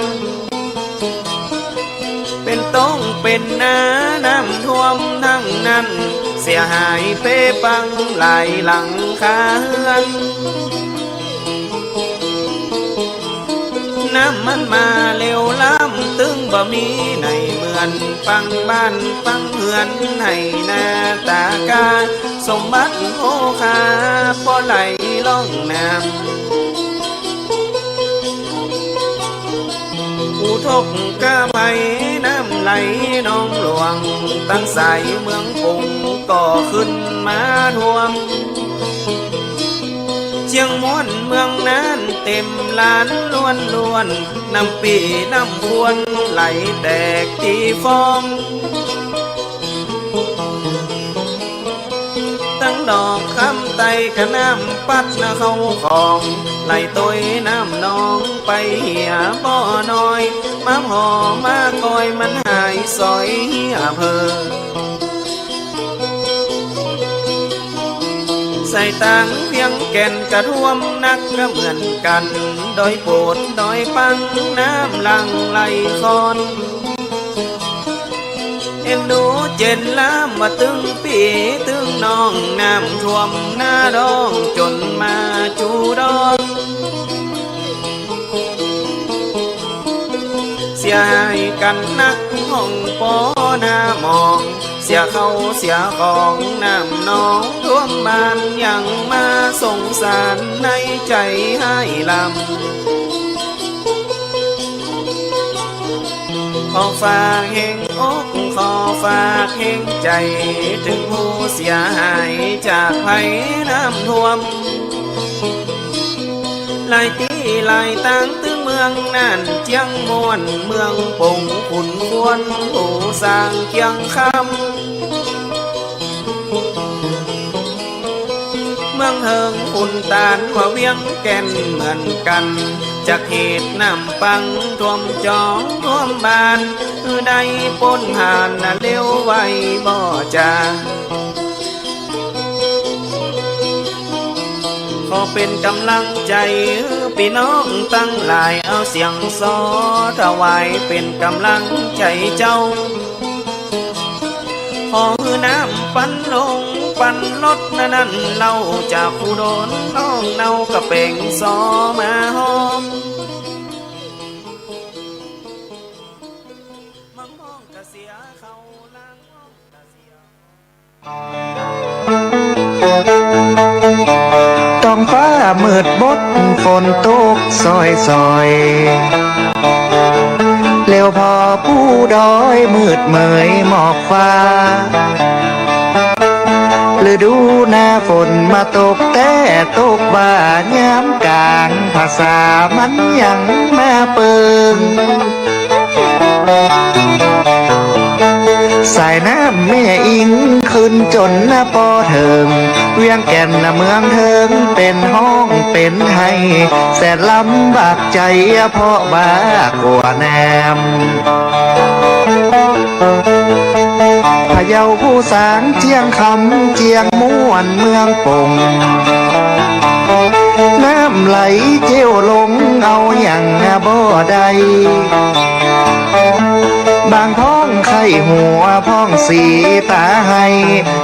[SPEAKER 2] เป็นต้องเป็นน้ำท่วมทั้งนั้นเสียหายเปปังหลายหลังคาเรือนน้ำมันมาเร็วล้ำตึงบ่มีในเหมือนปังบ้านปังเหือนให้หน้าตากาสมบัติโอคาพอไหลล่องน้ำอุทกกะไปน้ำไหลน้องหลวงตั้งสายเมืองปุงก็ขึ้นมาท่วมเชียงม้วนเมืองนั้นเต็มลานล้วนน้ำปีน้ำพวนไหลแตกตีฟองตั้งดอกคำไตกะน้ำปัดเข้าของไหลตัวน้ำนองไปเหี่ยบ่อน้อยมาพอมาคอยมันหายซอยเหี่ยเพอใส่ตังเพียงแก่นกระท่วมนักก็เหมือนกันดอยโปดดอยปังน้ำหลังไหลคอนเอ็นดู เจนล้ำมาตึงปีตึงน้องน้ำท่วมหน้าดองจนมาจูดอนเสียหายกันนักห้องปอหน้ามองเสียเขาเสียของน้ำน้องท่วมบ้านยังมาสงสารในใจให้ลำขอฝากแห่งอกขอฝากแห่งใจถึงผู้เสียหายจากภัยน้ำท่วมหลายตีหลายตั้งตึงเมืองนั่นเจียงมวนเมืองปงขุนควรผู้สร้างเคียงคำเมืองเฮิงอุ่นตานว่าเวียงแก่นเหมือนกันจากเหตุน้ำปังท่วมจองท่วมบานได้ปนผ่านเลี้ยวไว้บ่จาขอเป็นกำลังใจพี่น้องตั้งหลายเอาเสียงซอถวายเป็นกำลังใจเจ้าขอน้ำปันลงปันรถนั้นเราจากผู้โดนน้องเนากับเป่งซอมาหอมมังมองกะเสียเขาล้างมองกะเสีย
[SPEAKER 3] ต้องฟ้ามืดบดฝนตกซอยซอยเร็วพอผู้ดอยมืดเมยหมอกฟ้าฤดูหน้าฝนมาตกแต่ตกบ่ายามกลางภาษามันยังมาเปิงสายน้ำแม่อิงขึ้นจนหน้าปอเถิงเวียงแก่นเมืองเถิงเป็นห้องเป็นให้แสนลำบากใจเพราะบ้ากลัวแนมพะเยาผู้สางเจียงคำเจียงม่วนเมืองปงน้ำไหลเจียวลงเอาอย่างบ่ได้บางพ้องไข่หัวพ้องสีตาให้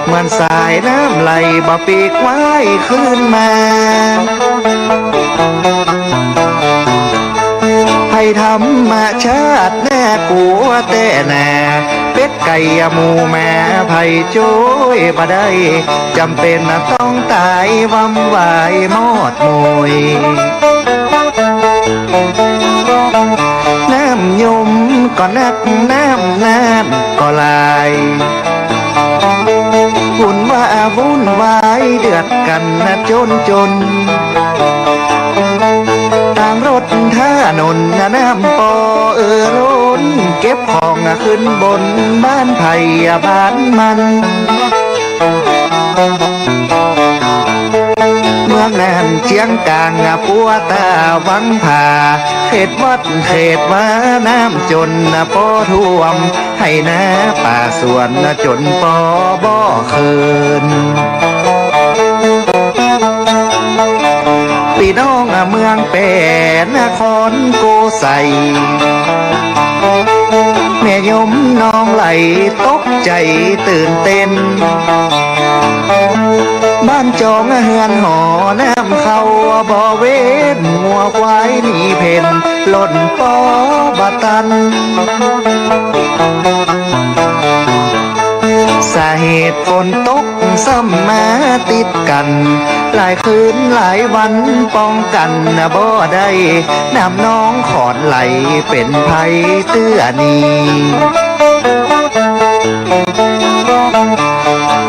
[SPEAKER 3] เหมือนสายน้ำไหลบ่ปีกไว้ขึ้นมาให้ธรรมชาติแน่กลัวแต่แน่เป็ดไก่หมูแม่ไผ่ช่วยบ่ได้จำเป็นต้องตายวำวายมอดมวยน้ำยมก็นักน้ำนานก็ลายวุ่นว่าวุ่นวายเดือดกันจนต่างรถท่านนน้ำปอร้นเก็บของขึ้นบนบ้านไผ่บ้านมันเมืองแน่นเชียงกลางปัวตาวังผาเขตวัดเขตว่าน้ำจนปอท่วมให้น้าป่าสวนจนปอบ่คืนพี่น้องเมืองเป็นนครโกไสแม่ยมน้องไหลตกใจตื่นเต้นบ้านจองเฮือนหอน้ำเข้าบ่เว้นงัวควายหนีเพ่นหล่นปอบตันสาเหตุฝนตกซ้ำมาติดกันหลายคืนหลายวันป้องกันบ่ได้น้ำน้องขอนไหลเป็นภัยเตื้อนี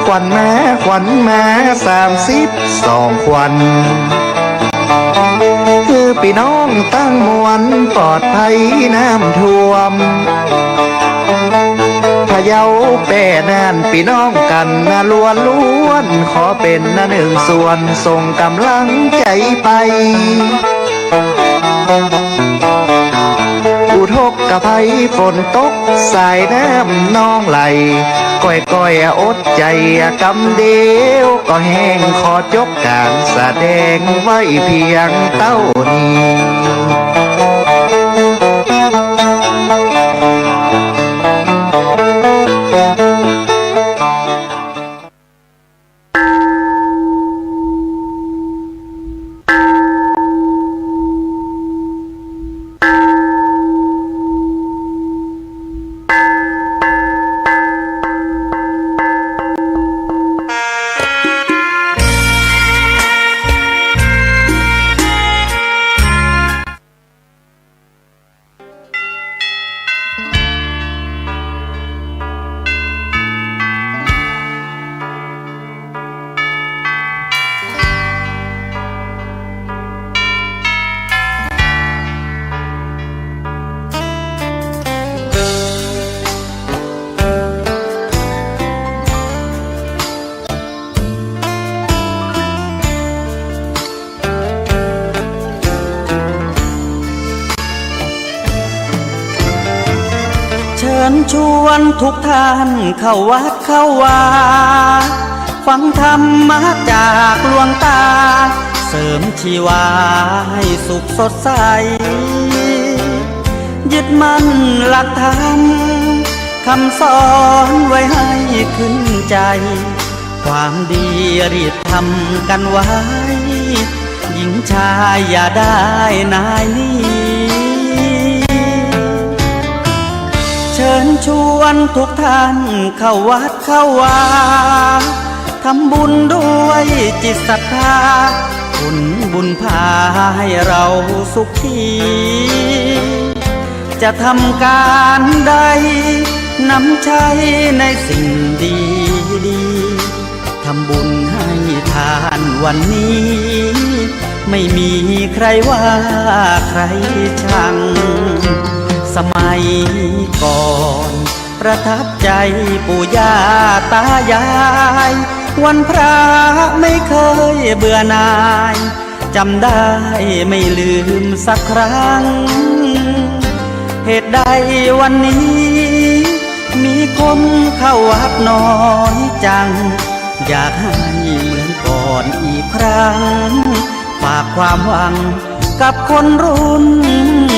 [SPEAKER 3] ควันมา32ควันคือพี่น้องตั้งมวลปลอดภัยน้ำท่วมพะเยาแป่น่านพี่น้องกันล้วนขอเป็นหนึ่งส่วนส่งกำลังใจไปอุทกกะไพฝนตกสายน้ำน้องไหลก้อยอดใจกำเดียวก็แห้งขอจบการแสดงไว้เพียงเต้านี้
[SPEAKER 4] ชวนทุกท่านเข้าวัดเข้าวาฟังธรรมะจากหลวงตาเสริมชีวาให้สุขสดใสยึดมั่นหลักธรรมคำสอนไว้ให้ขึ้นใจความดีรีบทำกันไว้หญิงชายอย่าได้นายนี้เชิญชวนทุกท่านเข้าวัดเข้าวาทำบุญด้วยจิตศรัทธาบุญพาให้เราสุขีจะทำการใดนำใช้ในสิ่งดีดีทำบุญให้ทานวันนี้ไม่มีใครว่าใครชังสมัยก่อนประทับใจปู่ย่าตายายวันพระไม่เคยเบื่อหน่ายจำได้ไม่ลืมสักครั้งเหตุใดวันนี้มีคนเข้าวัดน้อยจังอยากให้เหมือนก่อนอีกครั้งฝากความหวังกับคนรุ่น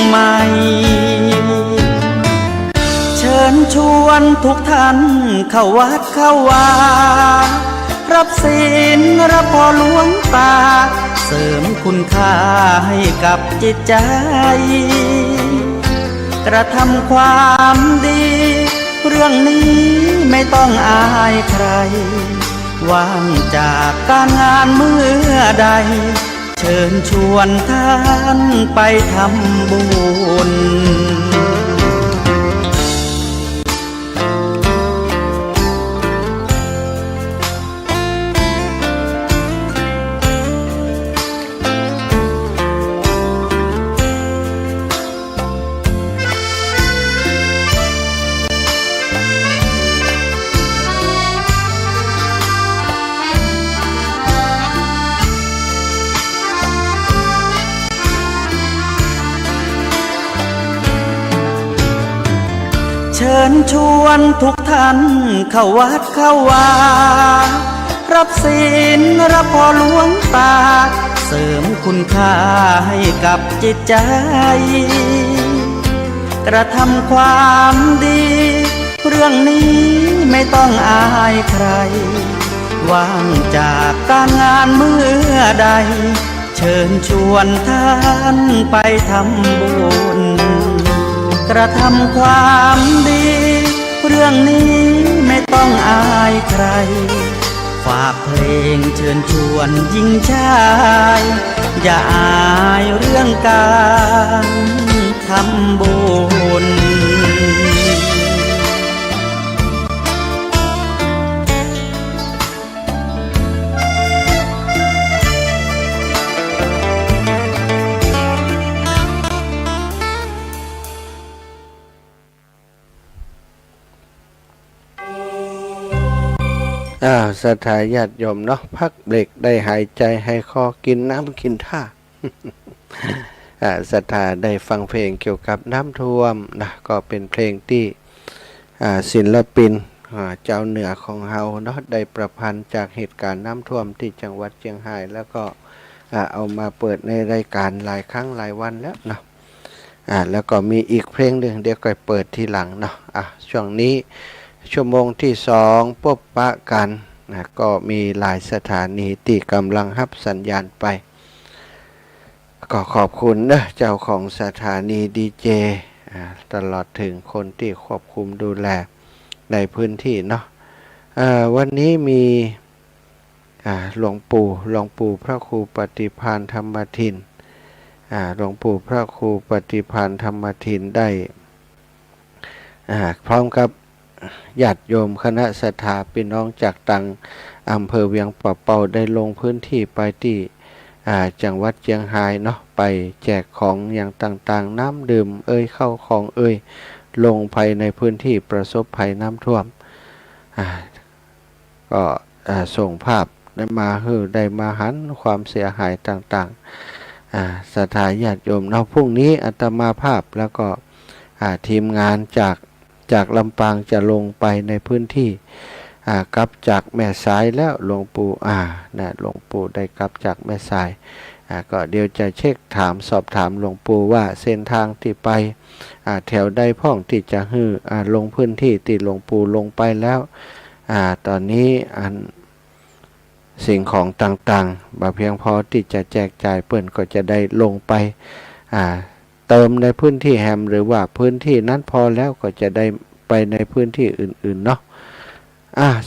[SPEAKER 4] ใหม่เชิญชวนทุกท่านเข้าวัดเข้าวารับศีลรับพรหลวงตาเสริมคุณค่าให้กับจิตใจกระทำความดีเรื่องนี้ไม่ต้องอายใครว่างจากการงานเมื่อใดเชิญชวนท่านไปทำบุญเชิญชวนทุกท่านเข้าวัดเข้าวารับศีลรับพรหลวงตาเสริมคุณค่าให้กับจิตใจกระทำความดีเรื่องนี้ไม่ต้องอายใครว่างจากการงานเมื่อใดเชิญชวนท่านไปทำบุญกระทำความดีเรื่องนี้ไม่ต้องอายใครฝากเพลงเชิญชวนหญิงชายอย่าอายเรื่องการทำบุญ
[SPEAKER 1] ศรัทธาญาติโยมเนาะพักเบรกได้หายใจให้คอกินน้ำกินท่า ศรัทธาได้ฟังเพลงเกี่ยวกับน้ำท่วมนะก็เป็นเพลงที่ศิลปินเจ้าเหนือของเฮาเนาะได้ประพันธ์จากเหตุการณ์น้ำท่วมที่จังหวัดเชียงรายแล้วก็เอามาเปิดในรายการหลายครั้งหลายวันแล้วเนาะแล้วก็มีอีกเพลงหนึ่งเดี๋ยวก็เปิดทีหลังเนาะช่วงนี้ชั่วโมงที่2พบปะกันนะก็มีหลายสถานีที่กำลังรับสัญญาณไปก็ขอบคุณนะเจ้าของสถานีดีเจตลอดถึงคนที่ควบคุมดูแลในพื้นที่เนาะวันนี้มีหลวงปู่พระครูปฏิภาณธรรมทินหลวงปู่พระครูปฏิภาณธรรมทินได้พร้อมกับญาติโยมคณะศรัทธาพี่น้องจากต่างอำเภอเวียงป่าเป่าได้ลงพื้นที่ไปที่จังหวัดเชียงรายเนาะไปแจกของอย่างต่างๆน้ำดื่มเข้าของลงไปในพื้นที่ประสบภัยน้ำท่วมก็ส่งภาพได้มาหันความเสียหายต่างๆศรัทธาญาติโยมเนาะพรุ่งนี้อาตมาภาพแล้วก็ทีมงานจาก จากลำปางจะลงไปในพื้นที่กลับจากแม่สายแล้วหลวงปู่นะหลวงปู่ได้กลับจากแม่สายก็เดี๋ยวจะเช็คถามสอบถามหลวงปู่ว่าเส้นทางที่ไปแถวใดพ้องที่จะลงพื้นที่ที่หลวงปู่ลงไปแล้วตอนนี้สิ่งของต่างๆบ่เพียงพอที่จะแจกจ่ายเปิ้นก็จะได้ลงไปเติมในพื้นที่แฮมหรือว่าพื้นที่นั้นพอแล้วก็จะได้ไปในพื้นที่อื่นๆเนาะ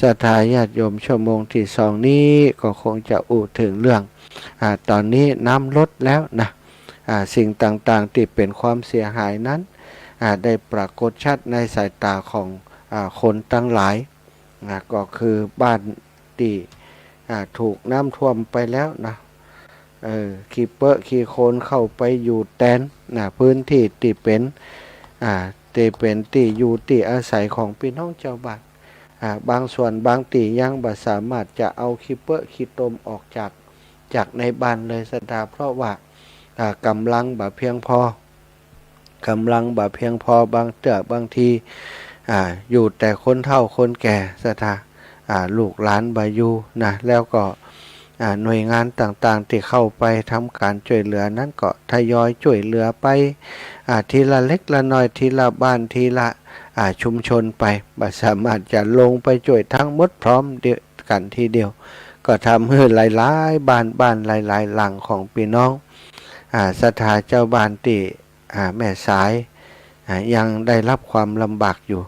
[SPEAKER 1] ศรัทธาญาติโยมชั่วโมงที่2นี้ก็คงจะถึงเรื่องตอนนี้น้ำลดแล้วนะสิ่งต่างๆที่เป็นความเสียหายนั้นได้ปรากฏชัดในสายตาของคนทั้งหลายก็คือบ้านที่ถูกน้ำท่วมไปแล้วนะขี้เปอะขี้โคลนเข้าไปอยู่แตนพื้นที่ที่เป็นที่อยู่ที่อาศัยของพี่น้องชาวบ้านบางส่วนบางที่ยังบ่สามารถจะเอาขี้เปอะขี้ตมออกจากในบ้านเลยสดาเพราะว่ากำลังบ่เพียงพอบางทีอยู่แต่คนเฒ่าคนแก่สถาลูกหลานบ่อยู่นะแล้วก็หน่วยงานต่างๆที่เข้าไปทำการช่วยเหลือนั้นก็ทยอยช่วยเหลือไปทีละเล็กละน้อยทีละบ้านทีละชุมชนไปบ่สามารถจะลงไปช่วยทั้งหมดพร้อมกันทีเดียวก็ทำให้หลายๆบ้านหลายๆหลังของพี่น้องศรัทธาเจ้าบ้านที่แม่สายยังได้รับความลำบากอยู่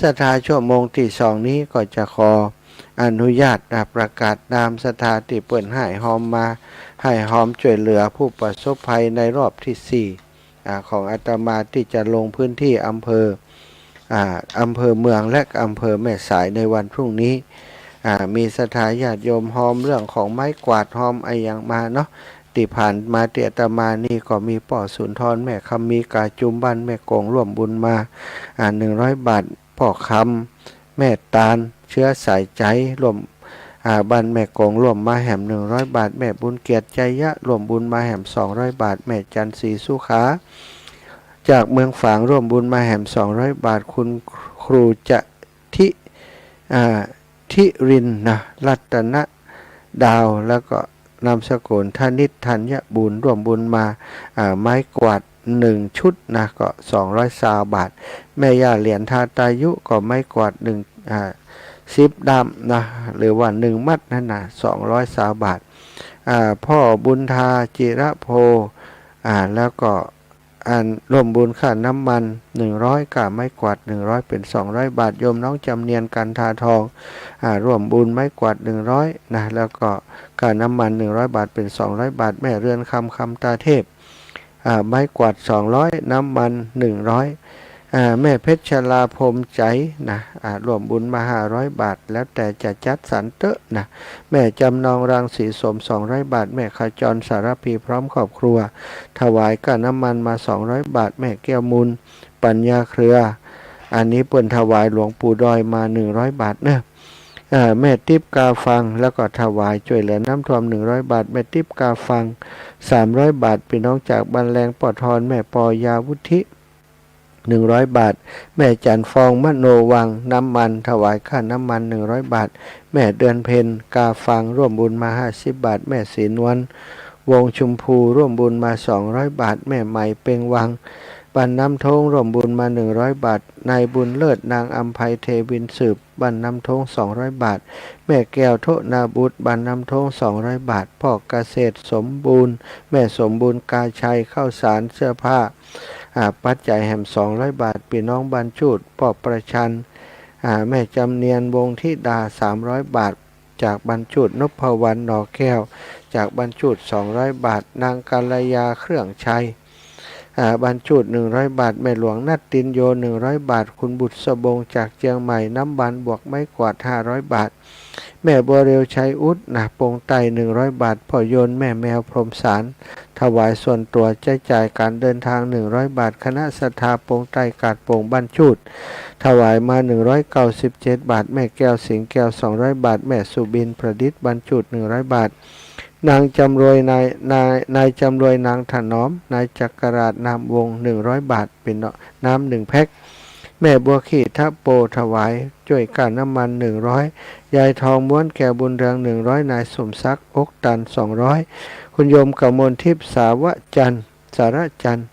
[SPEAKER 1] ศรัทธาชั่วโมงที่2นี้ก็จะขออนุญาตประกาศนามศรัทธาที่เปิ่นให้หอมมาให้หอมช่วยเหลือผู้ประสบภัยในรอบที่4ของอาตมาที่จะลงพื้นที่อำเภอเมืองและอำเภอแม่สายในวันพรุ่งนี้มีศรัทธาญาติโยมหอมเรื่องของไม้กวาดหอมอย่างมาเนาะที่ผ่านมาที่อาตมานี่ก็มีป่อสุนทรแม่คำมีกาจุมบ้านแม่กงร่วมบุญมา100 บาทพ่อคำแม่ตาลเชื้อสายใจร่วมบ้านแม่กงร่วมมาแหม100 บาทแม่บุญเกียรติใจยะร่วมบุญมาแหม200 บาทแม่จันทร์ศรีสุขาจากเมืองฝางร่วมบุญมาแหม200 บาทคุณครูจะทิรินนะรัตนดาวแล้วก็นามสกุลธนิตธัญบุญร่วมบุญมาไม้กวาด1 ชุดนะก็220 บาทแม่ย่าเหรียญทาตายุก็ไม้กวาด10 ดำนะหรือว่า1 มัดนั่นนะ220 บาทพ่อบุญทาจิระโพแล้วก็ร่วมบุญค่าน้ำมัน100กับไม้กวาด100เป็น200 บาทโยมน้องจำเนียนกันทาทองร่วมบุญไม้กวาด100นะแล้วก็ค่าน้ำมัน100 บาทเป็น200 บาทแม่เรือนคำตาเทพไม้กวาด200น้ำมัน100แม่เพชรชลาพรมใจนะร่วมบุญมา500 บาทแล้วแต่จะจัดสรรเตอะนะแม่จำนองรังสีสม200 บาทแม่ขจรสารพีพร้อมครอบครัวถวายค่าน้ำมันมา200 บาทแม่แก้วมูลปัญญาเครืออันนี้เปิ้นถวายหลวงปู่ดอยมา100 บาทเนอะแม่ติ๊บกาฟังแล้วก็ถวายช่วยเหลือน้ำท่วม100 บาทแม่ติ๊บกาฟัง300 บาทพี่น้องจากบ้านแรงปอทอนแม่ปอยาวุธิ100 บาทแม่จันฟองมโนวังน้ำมันถวายค่าน้ำมัน100 บาทแม่เดือนเพ็ญกาฟังร่วมบุญมา50 บาทแม่ศรีนวลวงชุมพูร่วมบุญมา200 บาทแม่ใหม่เปงวังบ้านน้ำทงร่วมบุญมา100 บาทนายบุญเลิศนางอัมภัยเทวินสืบบ้านน้ำทง200 บาทแม่แก้วโทนาบุตรบ้านน้ำทง200 บาทพ่อเกษตรสมบูรณ์แม่สมบูรณ์กาชัยข้าวสารเสื้อผ้าปัจจัยแหม200 บาทพี่น้องบรรจุดพ่อประชันแม่จำเนียนวงที่ดา300 บาทจากบรรจุนพวรรณหนอแก้วจากบรรจุ200 บาทนางกัลยาเครื่องชัยบรรจุ100 บาทแม่หลวงนัตตินโย100 บาทคุณบุตรสบงจากเชียงใหม่น้ำบันบวกไม้กวาด500 บาทแม่บัวเร็วชัยอุดปงไต100 บาทพ่อโยนแม่แมวพรหมสารถวายส่วนตัวจ่ายการเดินทาง100 บาทคณะศรัทธาปงไตกาดปงบ้านชุดถวายมา197 บาทแม่แก้วสิงแก้ว200 บาทแม่สุบินประดิษฐ์บรรจุ100 บาทนางจำรวยนายจำรวยนางถนอมนายจักราชนามวง100 บาทเป็นน้ำ1 แพ็ค แม่บัวขีทับโปถวายจ่วยการน้ำมัน100ยายทองม้วนแก้วบุญเรือง100นายสมศักดิ์อกตัน200คุณโยมกมลทิพย์สาวจันทร์สารจันทร์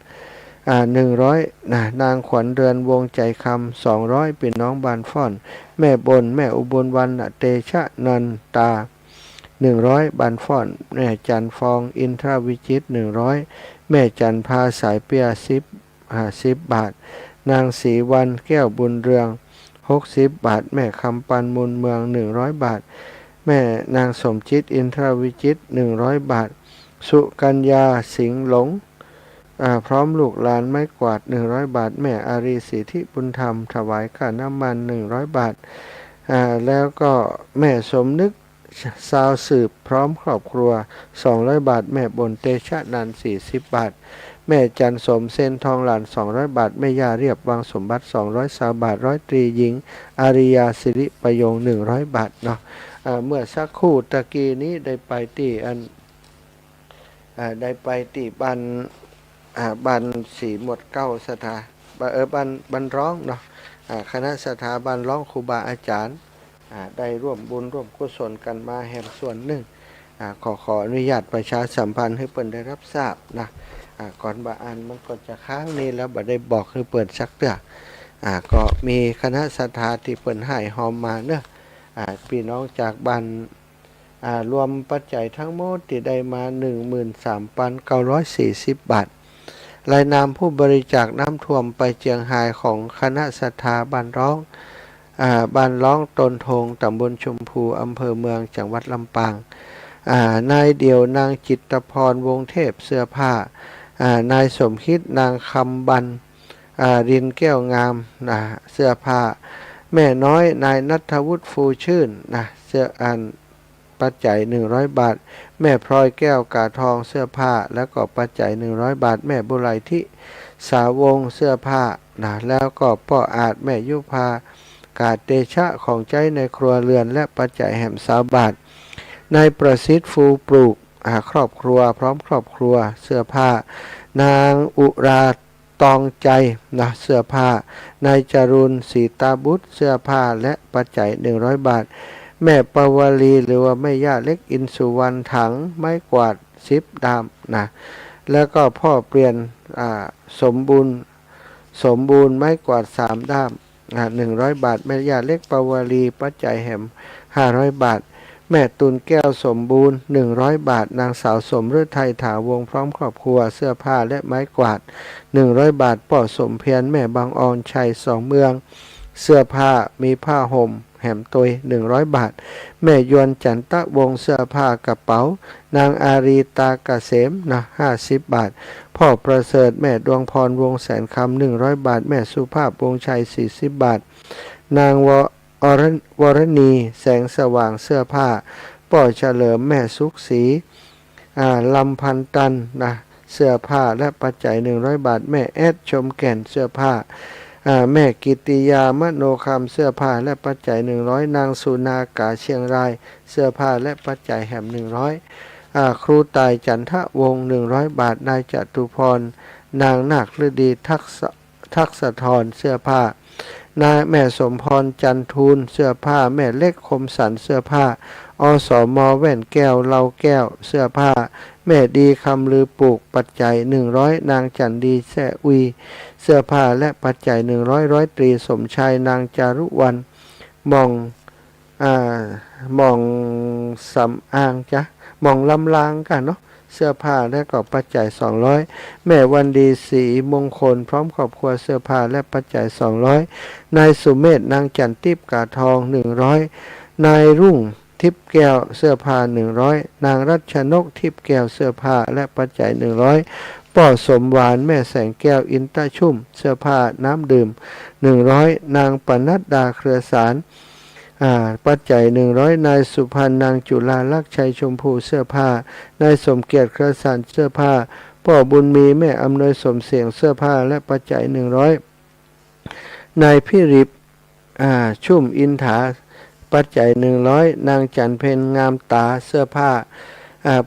[SPEAKER 1] 100นางขวัญเรือนวงใจคำ200พี่น้องบานฟ่อนแม่บนแม่อุบลวรรณเตชะนันตา100บานฟ่อนแม่จันฟองอินทรวิจิตร100แม่จันพาสายเปีย10บาทนางศรีวันแก้วบุญเรือง60บาทแม่คำปันมูลเมือง100บาทแม่นางสมจิตอินทรวิจิตร100บาทสุกัญญาสิงห์หลงพร้อมลูกหลานไม้กวาด100บาทแม่อารีสิทธิบุญธรรมถวายค่าน้ำมัน100บาทแล้วก็แม่สมนึกสาวสืบพร้อมครอบครัว200บาทแม่บนเตชะนัน40บาทแม่จันสมเส้นทองหลาน200บาทแม่ย่าเรียบวังสมบัติ200สาวบาทร้อยตรีหญิงอาริยาสิริประยง100บาทเนาะเมื่อสักครู่ตะกี้นี้ได้ไปที่บ้านสีหมดเก้าสถาบ้านร้องเนาะคณะสถาบันร้องครูบาอาจารย์ได้ร่วมบุญร่วมกุศลกันมาแห่งส่วนหนึ่งขออนุญาตประชาสัมพันธ์ให้เปิ่นได้รับทราบนะก่อนบาอ่านมันก็จะค้างนี้แล้วบ่ได้บอกให้เปิ่นสักเตื้อก็มีคณะสถาที่เปิ่นให้หอมมาเนอะพี่น้องจากบ้านรวมปัจจัยทั้งหมดที่ได้มา 13,940 บาทรายนามผู้บริจาคน้ำท่วมไปเจียงไฮ้ของคณะศรัทธาบ้านร้องตนทงตำบลชมพูอำเภอเมืองจังหวัดลำปางนายเดียวนางจิตรพรวงเทพเสื้อผ้านายสมคิดนางคำบันรินแก้วงามเสื้อผ้าแม่น้อยนายณัฐวุฒิฟูชื่นเสื้อปัจจัย100บาทแม่พลอยแก้วกาทองเสื้อผ้าแล้วก็ปัจจัย100บาทแม่บุไรทิสาวงเสื้อผ้าแล้วก็พ่ออาจแม่ยุพากาเตชะของใจในครัวเรือนและปัจจัยแห่ม20บาทนายประสิทธิ์ฟูปลูกครอบครัวพร้อมครอบครัวเสื้อผ้านางอุราตองใจเสื้อผ้านายจรุนสีตาบุตรเสื้อผ้าและปัจจัย100บาทแม่ปวลีหรือว่าแม่ย่าเล็กอินสุวรรณถังไม้กวาด10ดามแล้วก็พ่อเปลี่ยนสมบูรณ์ไม้กวาด3ด้าม100บาทแม่ย่าเล็กปวลีปัจจัยแหม500บาทแม่ตุนแก้วสมบูรณ์100บาทนางสาวสมฤทัยถาวงพร้อมครอบครัวเสื้อผ้าและไม้กวาด100บาทป่อสมเพียรแม่บางออนชัย2เมืองเสื้อผ้ามีผ้าห่มแหมตย100บาทแม่ยวนจันตะวงเสื้อผ้ากระเป๋านางอารีตากะเสม50บาทพ่อประเสริฐแม่ดวงพรวงแสนคำ100บาทแม่สุภาพวงชัย40บาทนางวรณีแสงสว่างเสื้อผ้าป่อเฉลิมแม่สุขศรีลำพันตันเสื้อผ้าและปัจจัย100บาทแม่แอดชมแก่นเสื้อผ้าแม่กิติยามโนคำเสื้อผ้าและปัจจัย100นางสุนากาเชียงรายเสื้อผ้าและปัจจัยแหม100ครูตายจันทะวง100บาทนายจตุพรนางนาคฤดีทักษธรเสื้อผ้านายแม่สมพรจันทูลเสื้อผ้าแม่เล็กคมสันเสื้อผ้าอสมแว่นแก้วเหลาแก้วเสื้อผ้าแม่ดีคำลือปลูกปัจจัย100นางจันดีแซ่อุยเสื้อผ้าและปัจจัย100ร้อยตรีสมชายนางจารุวรรณมองสำอางมองลำลางกันเนาะเสื้อผ้าและก็ปัจจัย200แม่วันดีศรีมงคลพร้อมครอบครัวเสื้อผ้าและปัจจัย200นายสุเมธนางจันทิพย์กาทอง100นายรุ่งทิพย์แก้วเสื้อผ้า100นางรัชนกทิพย์แก้วเสื้อผ้าและปัจจัย100ป่อสมหวานแม่แสงแก้วอินตะชุ่มเสื้อผ้าน้ำดื่ม100นางปนัดดาเครือสารปัจจัย100นายสุพรรณนางจุฬาลักษณ์ชัยชมพูเสื้อผ้านายสมเกียรติเครือสารเสื้อผ้าพ่อบุญมีแม่อำนวยสมเสียงเสื้อผ้าและปัจจัย100นายพิริปชุ่มอินถาปัจจัย100นางจันเพ็ญงามตาเสื้อผ้า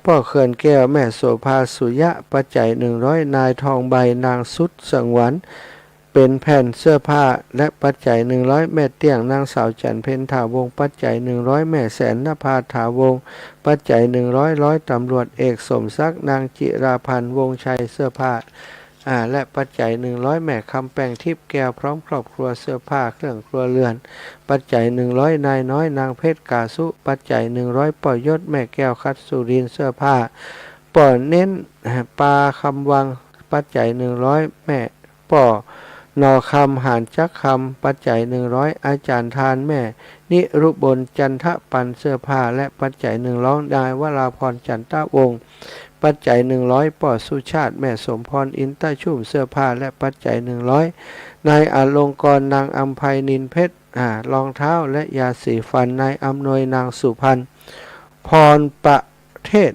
[SPEAKER 1] พ่อเขื่อนแก้วแม่โสภาสุยะปัจจัย100นายทองใบนางสุดสังวรเป เป็นแผ่นเสื้อผ้าและปัจจัย100แม่เตี้ยงนางสาวจันเพ็ญถาวงปัจจัย100แม่แสนนภาถาวงปัจจัย100ร้อยตำรวจเอกสมศักดิ์นางจิราพันธ์วงชัยเสื้อผ้าและปัจจัย100แม่คำแป้งทิพย์แก้วพร้อมครอบครัวเสื้อผ้าเครื่องครัวเรือนปัจจัย100นายน้อยนางเพชรกาสุปัจจัย100ป่อยศแม่แก้วคัดสุรินเสื้อผ้าป่อเน้นปลาคำวังปัจจัย100แม่ป่อนอคำหานจักคำปัจจัย100อาจารย์ทานแม่นิรุบลจันทปันเสื้อผ้าและปัจจัย100นายวราพรจันทวงศ์ปัจจัย100ป่อสุชาติแม่สมพรอินตาชุ่มเสื้อผ้าและปัจจัย100นายอลงกรณ์นางอัมไพนินเพชรรองเท้าและยาสีฟันนายอำนวยนางสุพรรณพรประเทศ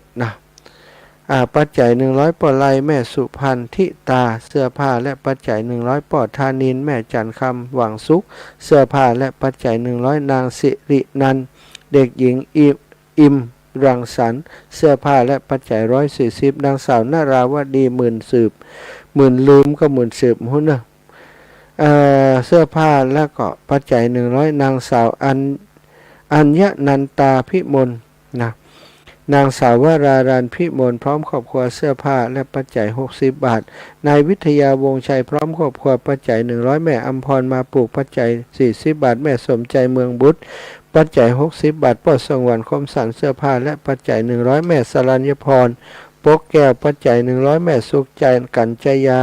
[SPEAKER 1] ปัจจัย100ปอไลแม่สุพรรณทิตาเสื้อผ้าและปัจจัย100ปอธานินแม่จันคำหวังสุขเสื้อผ้าและปัจจัย100นางสิรินันเด็กหญิงอิมรังสรรค์เสื้อผ้าและปัจจัย140นางสาวนาราวดีหมื่นสืบหมื่นลืมก็หมื่นสืบหุ้นเสื้อผ้าและก็ปัจจัย100นางสาวอัญญนันตาพิมลนางสาววรารันพิมลพร้อมครอบครัวเสื้อผ้าและปัจจัย60 บาทนายวิทยาวงชัยพร้อมครอบครัวปัจจัย100แม่อัมพรมาปลูกปัจจัย40 บาทแม่สมใจเมืองบุตรปัจจัย60 บาทพ่อสงวนคมสันเสื้อผ้าและปัจจัย100แม่สรัญญพรปกแก้วปัจจัย100แม่สุขใจกันใจยา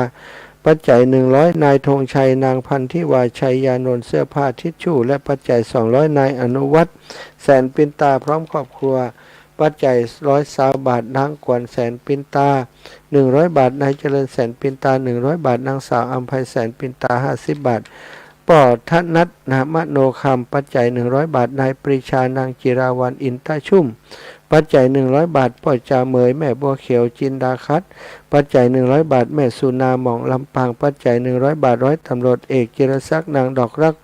[SPEAKER 1] ปัจจัย100นายธงชัยนางพันธิวาชัยยานนท์เสื้อผ้าทิชชู่และปัจจัย200นายอนุวัฒน์แสนปินตาพร้อมครอบครัวปัจจัย120 บาทนางกวนแสนปินตา100 บาทนายเจริญแสนปินตา100 บาทนางสาวอัมไพแสนปินตา50 บาทปอทนัทมโนคำปัจจัย100 บาทนายปรีชานางจิราวันอินตาชุ่มปัจจัย100 บาทป่อจาเมยแม่บัวเขียวจินดาคัดปัจจัย100 บาทแม่สุนาหม่องลำปางปัจจัย100 บาทร้อยตำรวจเอกจิรศักดิ์นางดอกรัก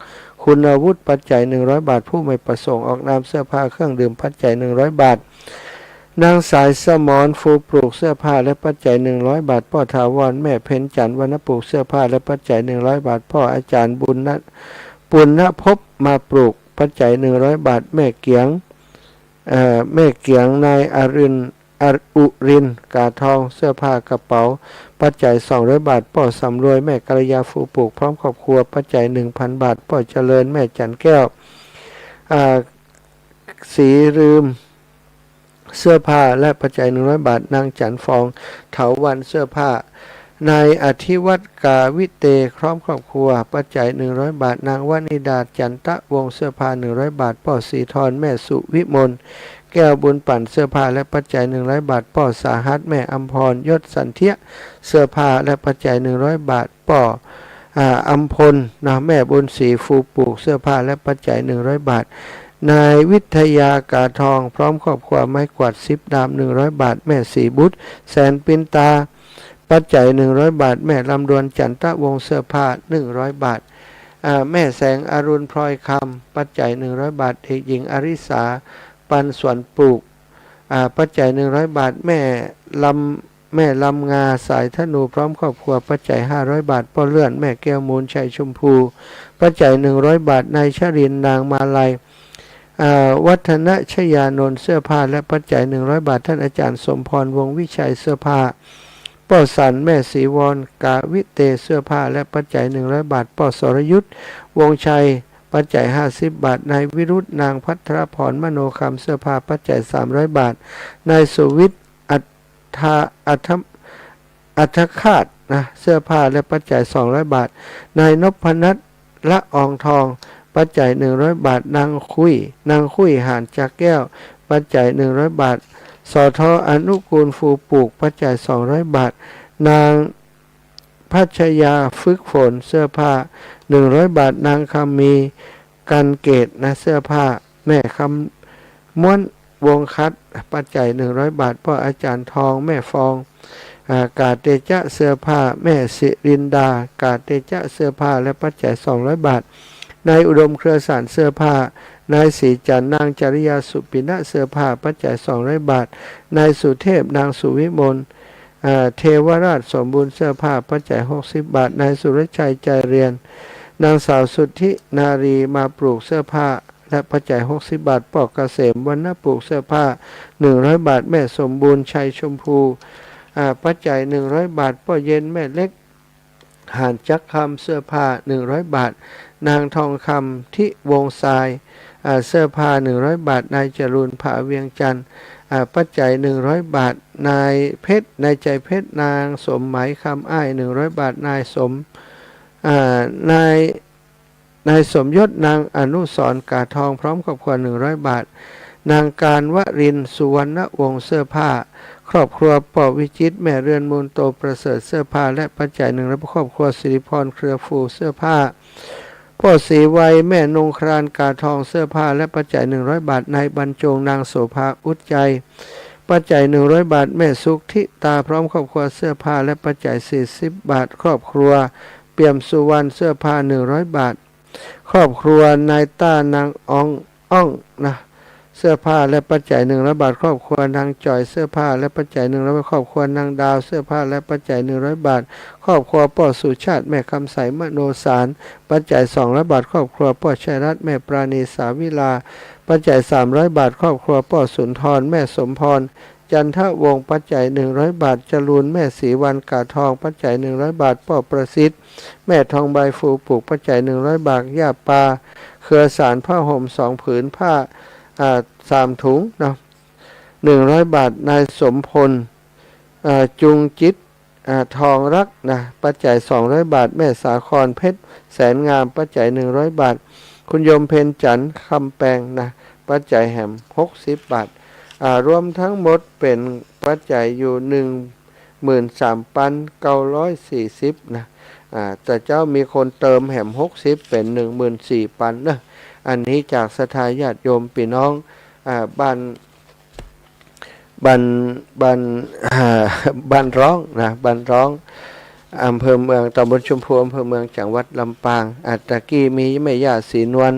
[SPEAKER 1] คุณอาวุธปัจจัย100 บาทผู้ไม่ประสงค์ออกนามเสื้อผ้าเครื่องดื่มปัจจัย100 บาทนางสายสมรฟูปลูกเสื้อผ้าและปัจจัย100 บาทพ่อถาวรแม่เพ็ญจันทร์วรรณปลูกเสื้อผ้าและปัจจัย100 บาทพ่ออาจารย์ปุณณภพมาปลูกปัจจัย100 บาทแม่เกียงนายอุรินกาทองเสื้อผ้ากระเป๋าปัจจัย200 บาทพ่อสำรวยแม่กัลยาฟูปลูกพร้อมครอบครัวปัจจัย 1,000 บาทพ่อเจริญแม่จันแก้วสีลืมเสื้อผ้าและปัจจัย100 บาทนางจันฟองเถาวันเสื้อผ้านายอธิวัตรกาวิเตพร้อมครอบครัวปัจจัย100 บาทนางวนิดาจันทะวงเสื้อผ้า100 บาทพ่อสีทรแม่สุวิมลแก้วบุญปั่นเสื้อผ้าและปัจจัย100 บาทพ่อสาหัสแม่อัมพรยศสันเทียเสื้อผ้าและปัจจัย100 บาทพ่ออัมพลแม่บุญศรีฟูปลูกเสื้อผ้าและปัจจัย100 บาทนายวิทยากาทองพร้อมครอบครัวไม้กวาด10 ดาม100 บาทแม่สีบุตรแสนปินตาปัจจัย100 บาทแม่ลำดวนจันทะวงเสื้อผ้า100 บาทแม่แสงอรุณพลอยคำปัจจัย100 บาทเอกหญิงอริสาปันสวนปลูกปัจจัย100 บาทแม่ลำงาสายธนูพร้อมครอบครัวปัจจัย500 บาทพ่อเลื่อนแม่แก้วมูลชัยชมพูปัจจัย100 บาทนายชรินนางมาลัยวัฒนชยานนท์เสื้อผ้าและปัจจัย100 บาทท่านอาจารย์สมพรวงวิชัยเสื้อผ้าป้อสันแม่ศรีวรกาวิเตเสื้อผ้าและปัจจัย100 บาทป้อสรยุทธวงชัยปัจจัย50 บาทนายวิรุธนางพัทรพรมโนคำเสื้อผ้าปัจจัย300 บาทนายสุวิทย์อัฐคาตเสื้อผ้าและปัจจัย200 บาทนายนพนัทละอองทองปัจจัย100 บาทนางคุยหานจากแก้วปัจจัย100 บาทสทอนุกูลฟูปลูกปัจจัย200 บาทนางพัชยาฝึกฝนเสื้อผ้า100 บาทนางคำมีกันเกตเสื้อผ้าแม่คำม้วนวงคัดปัจจัย100 บาทพ่ออาจารย์ทองแม่ฟองกาเตจะเสื้อผ้าแม่สิรินดากาเตจะเสื้อผ้าและปัจจัย200 บาทนายอุดมเครือสารเสื้อผ้านายศรีจันทร์นางจริยาสุปินะเสื้อผ้าปัจจัย200 บาทนายสุเทพนางสุวิมล เทวราชสมบูรณ์เสื้อผ้าปัจจัย60 บาทนายสุรชัยใจเรียนนางสาวสุทธินารีมาปลูกเสื้อผ้าและปัจจัย60 บาทปอกเกษมวรรณปลูกเสื้อผ้า100 บาทแม่สมบูรณ์ชัยชมพูปัจจัย100 บาทป้อเย็นแม่เล็กหานจักคำเสื้อผ้า100 บาทนางทองคำที่วงทรายเสื้อผ้า100 บาทนายจรูนผาเวียงจันทร์ปัจจัย100 บาทนายเพชรนายใจเพชรนางสมหมายคำอ้าย100 บาทนายสมนายสมยศนางอนุสรณ์กาทองพร้อมครอบครัว100 บาทนางการวรินทร์สุวรรณวงศ์เสื้อผ้าครอบครัวปอวิจิตรแม่เรือนมูลโตประเสริฐเสื้อผ้าและปัจจัย100ครอบครัวสิริพรเครือฟูเสื้อผ้าพ่อศรีวัยแม่นงครานกาทองเสื้อผ้าและปัจจัย100 บาทนายบรรจงนางโสภาอุจใจปัจจัย100 บาทแม่สุขทิตาพร้อมครอบครัวเสื้อผ้าและปัจจัย40 บาทครอบครัวเปี่ยมสุวรรณเสื้อผ้า100 บาทครอบครัวนายต้านางอ่องนะเสื้อผ้าและปัจจัย100 บาทครอบครัวนางจ่อยเสื้อผ้าและปัจจัย100 บาทครอบครัวนางดาวเสื้อผ้าและปัจจัย100 บาทครอบครัวป้อสุชาติแม่คำใสมโนสารปัจจัย200 บาทครอบครัวป้อชัยรัตน์แม่ปราณีสาวิลาปัจจัย300 บาทครอบครัวป้อสุนทรแม่สมพรจันทวงศ์ปัจจัย100 บาทจรูนแม่ศรีวันกาทองปัจจัย100 บาทป้อประสิทธิ์แม่ทองใบฟูปลูกปัจจัย100 บาทย่าปาเครือสารผ้าห่ม2 ผืนผ้า3 ถุงนะ100 บาทนายสมพลจุงจิตทองรักนะปัจจัย200 บาทแม่สาครเพชรแสนงามปัจจัย100 บาทคุณโยมเพ็ญจันทร์คำแปลงนะปัจจัยแหม60 บาทรวมทั้งหมดเป็นปัจจัยอยู่13,940นะแต่เจ้ามีคนเติมแหม60เป็น14,000นะอันนี้จากศรัทธาญาติโยมพี่น้องบ้านร้องนะบ้านร้องอำเภอเมืองตำบลชุมพวอำเภอเมืองจังหวัดลำปางตะกี้มีแม่ย่าศรีนวล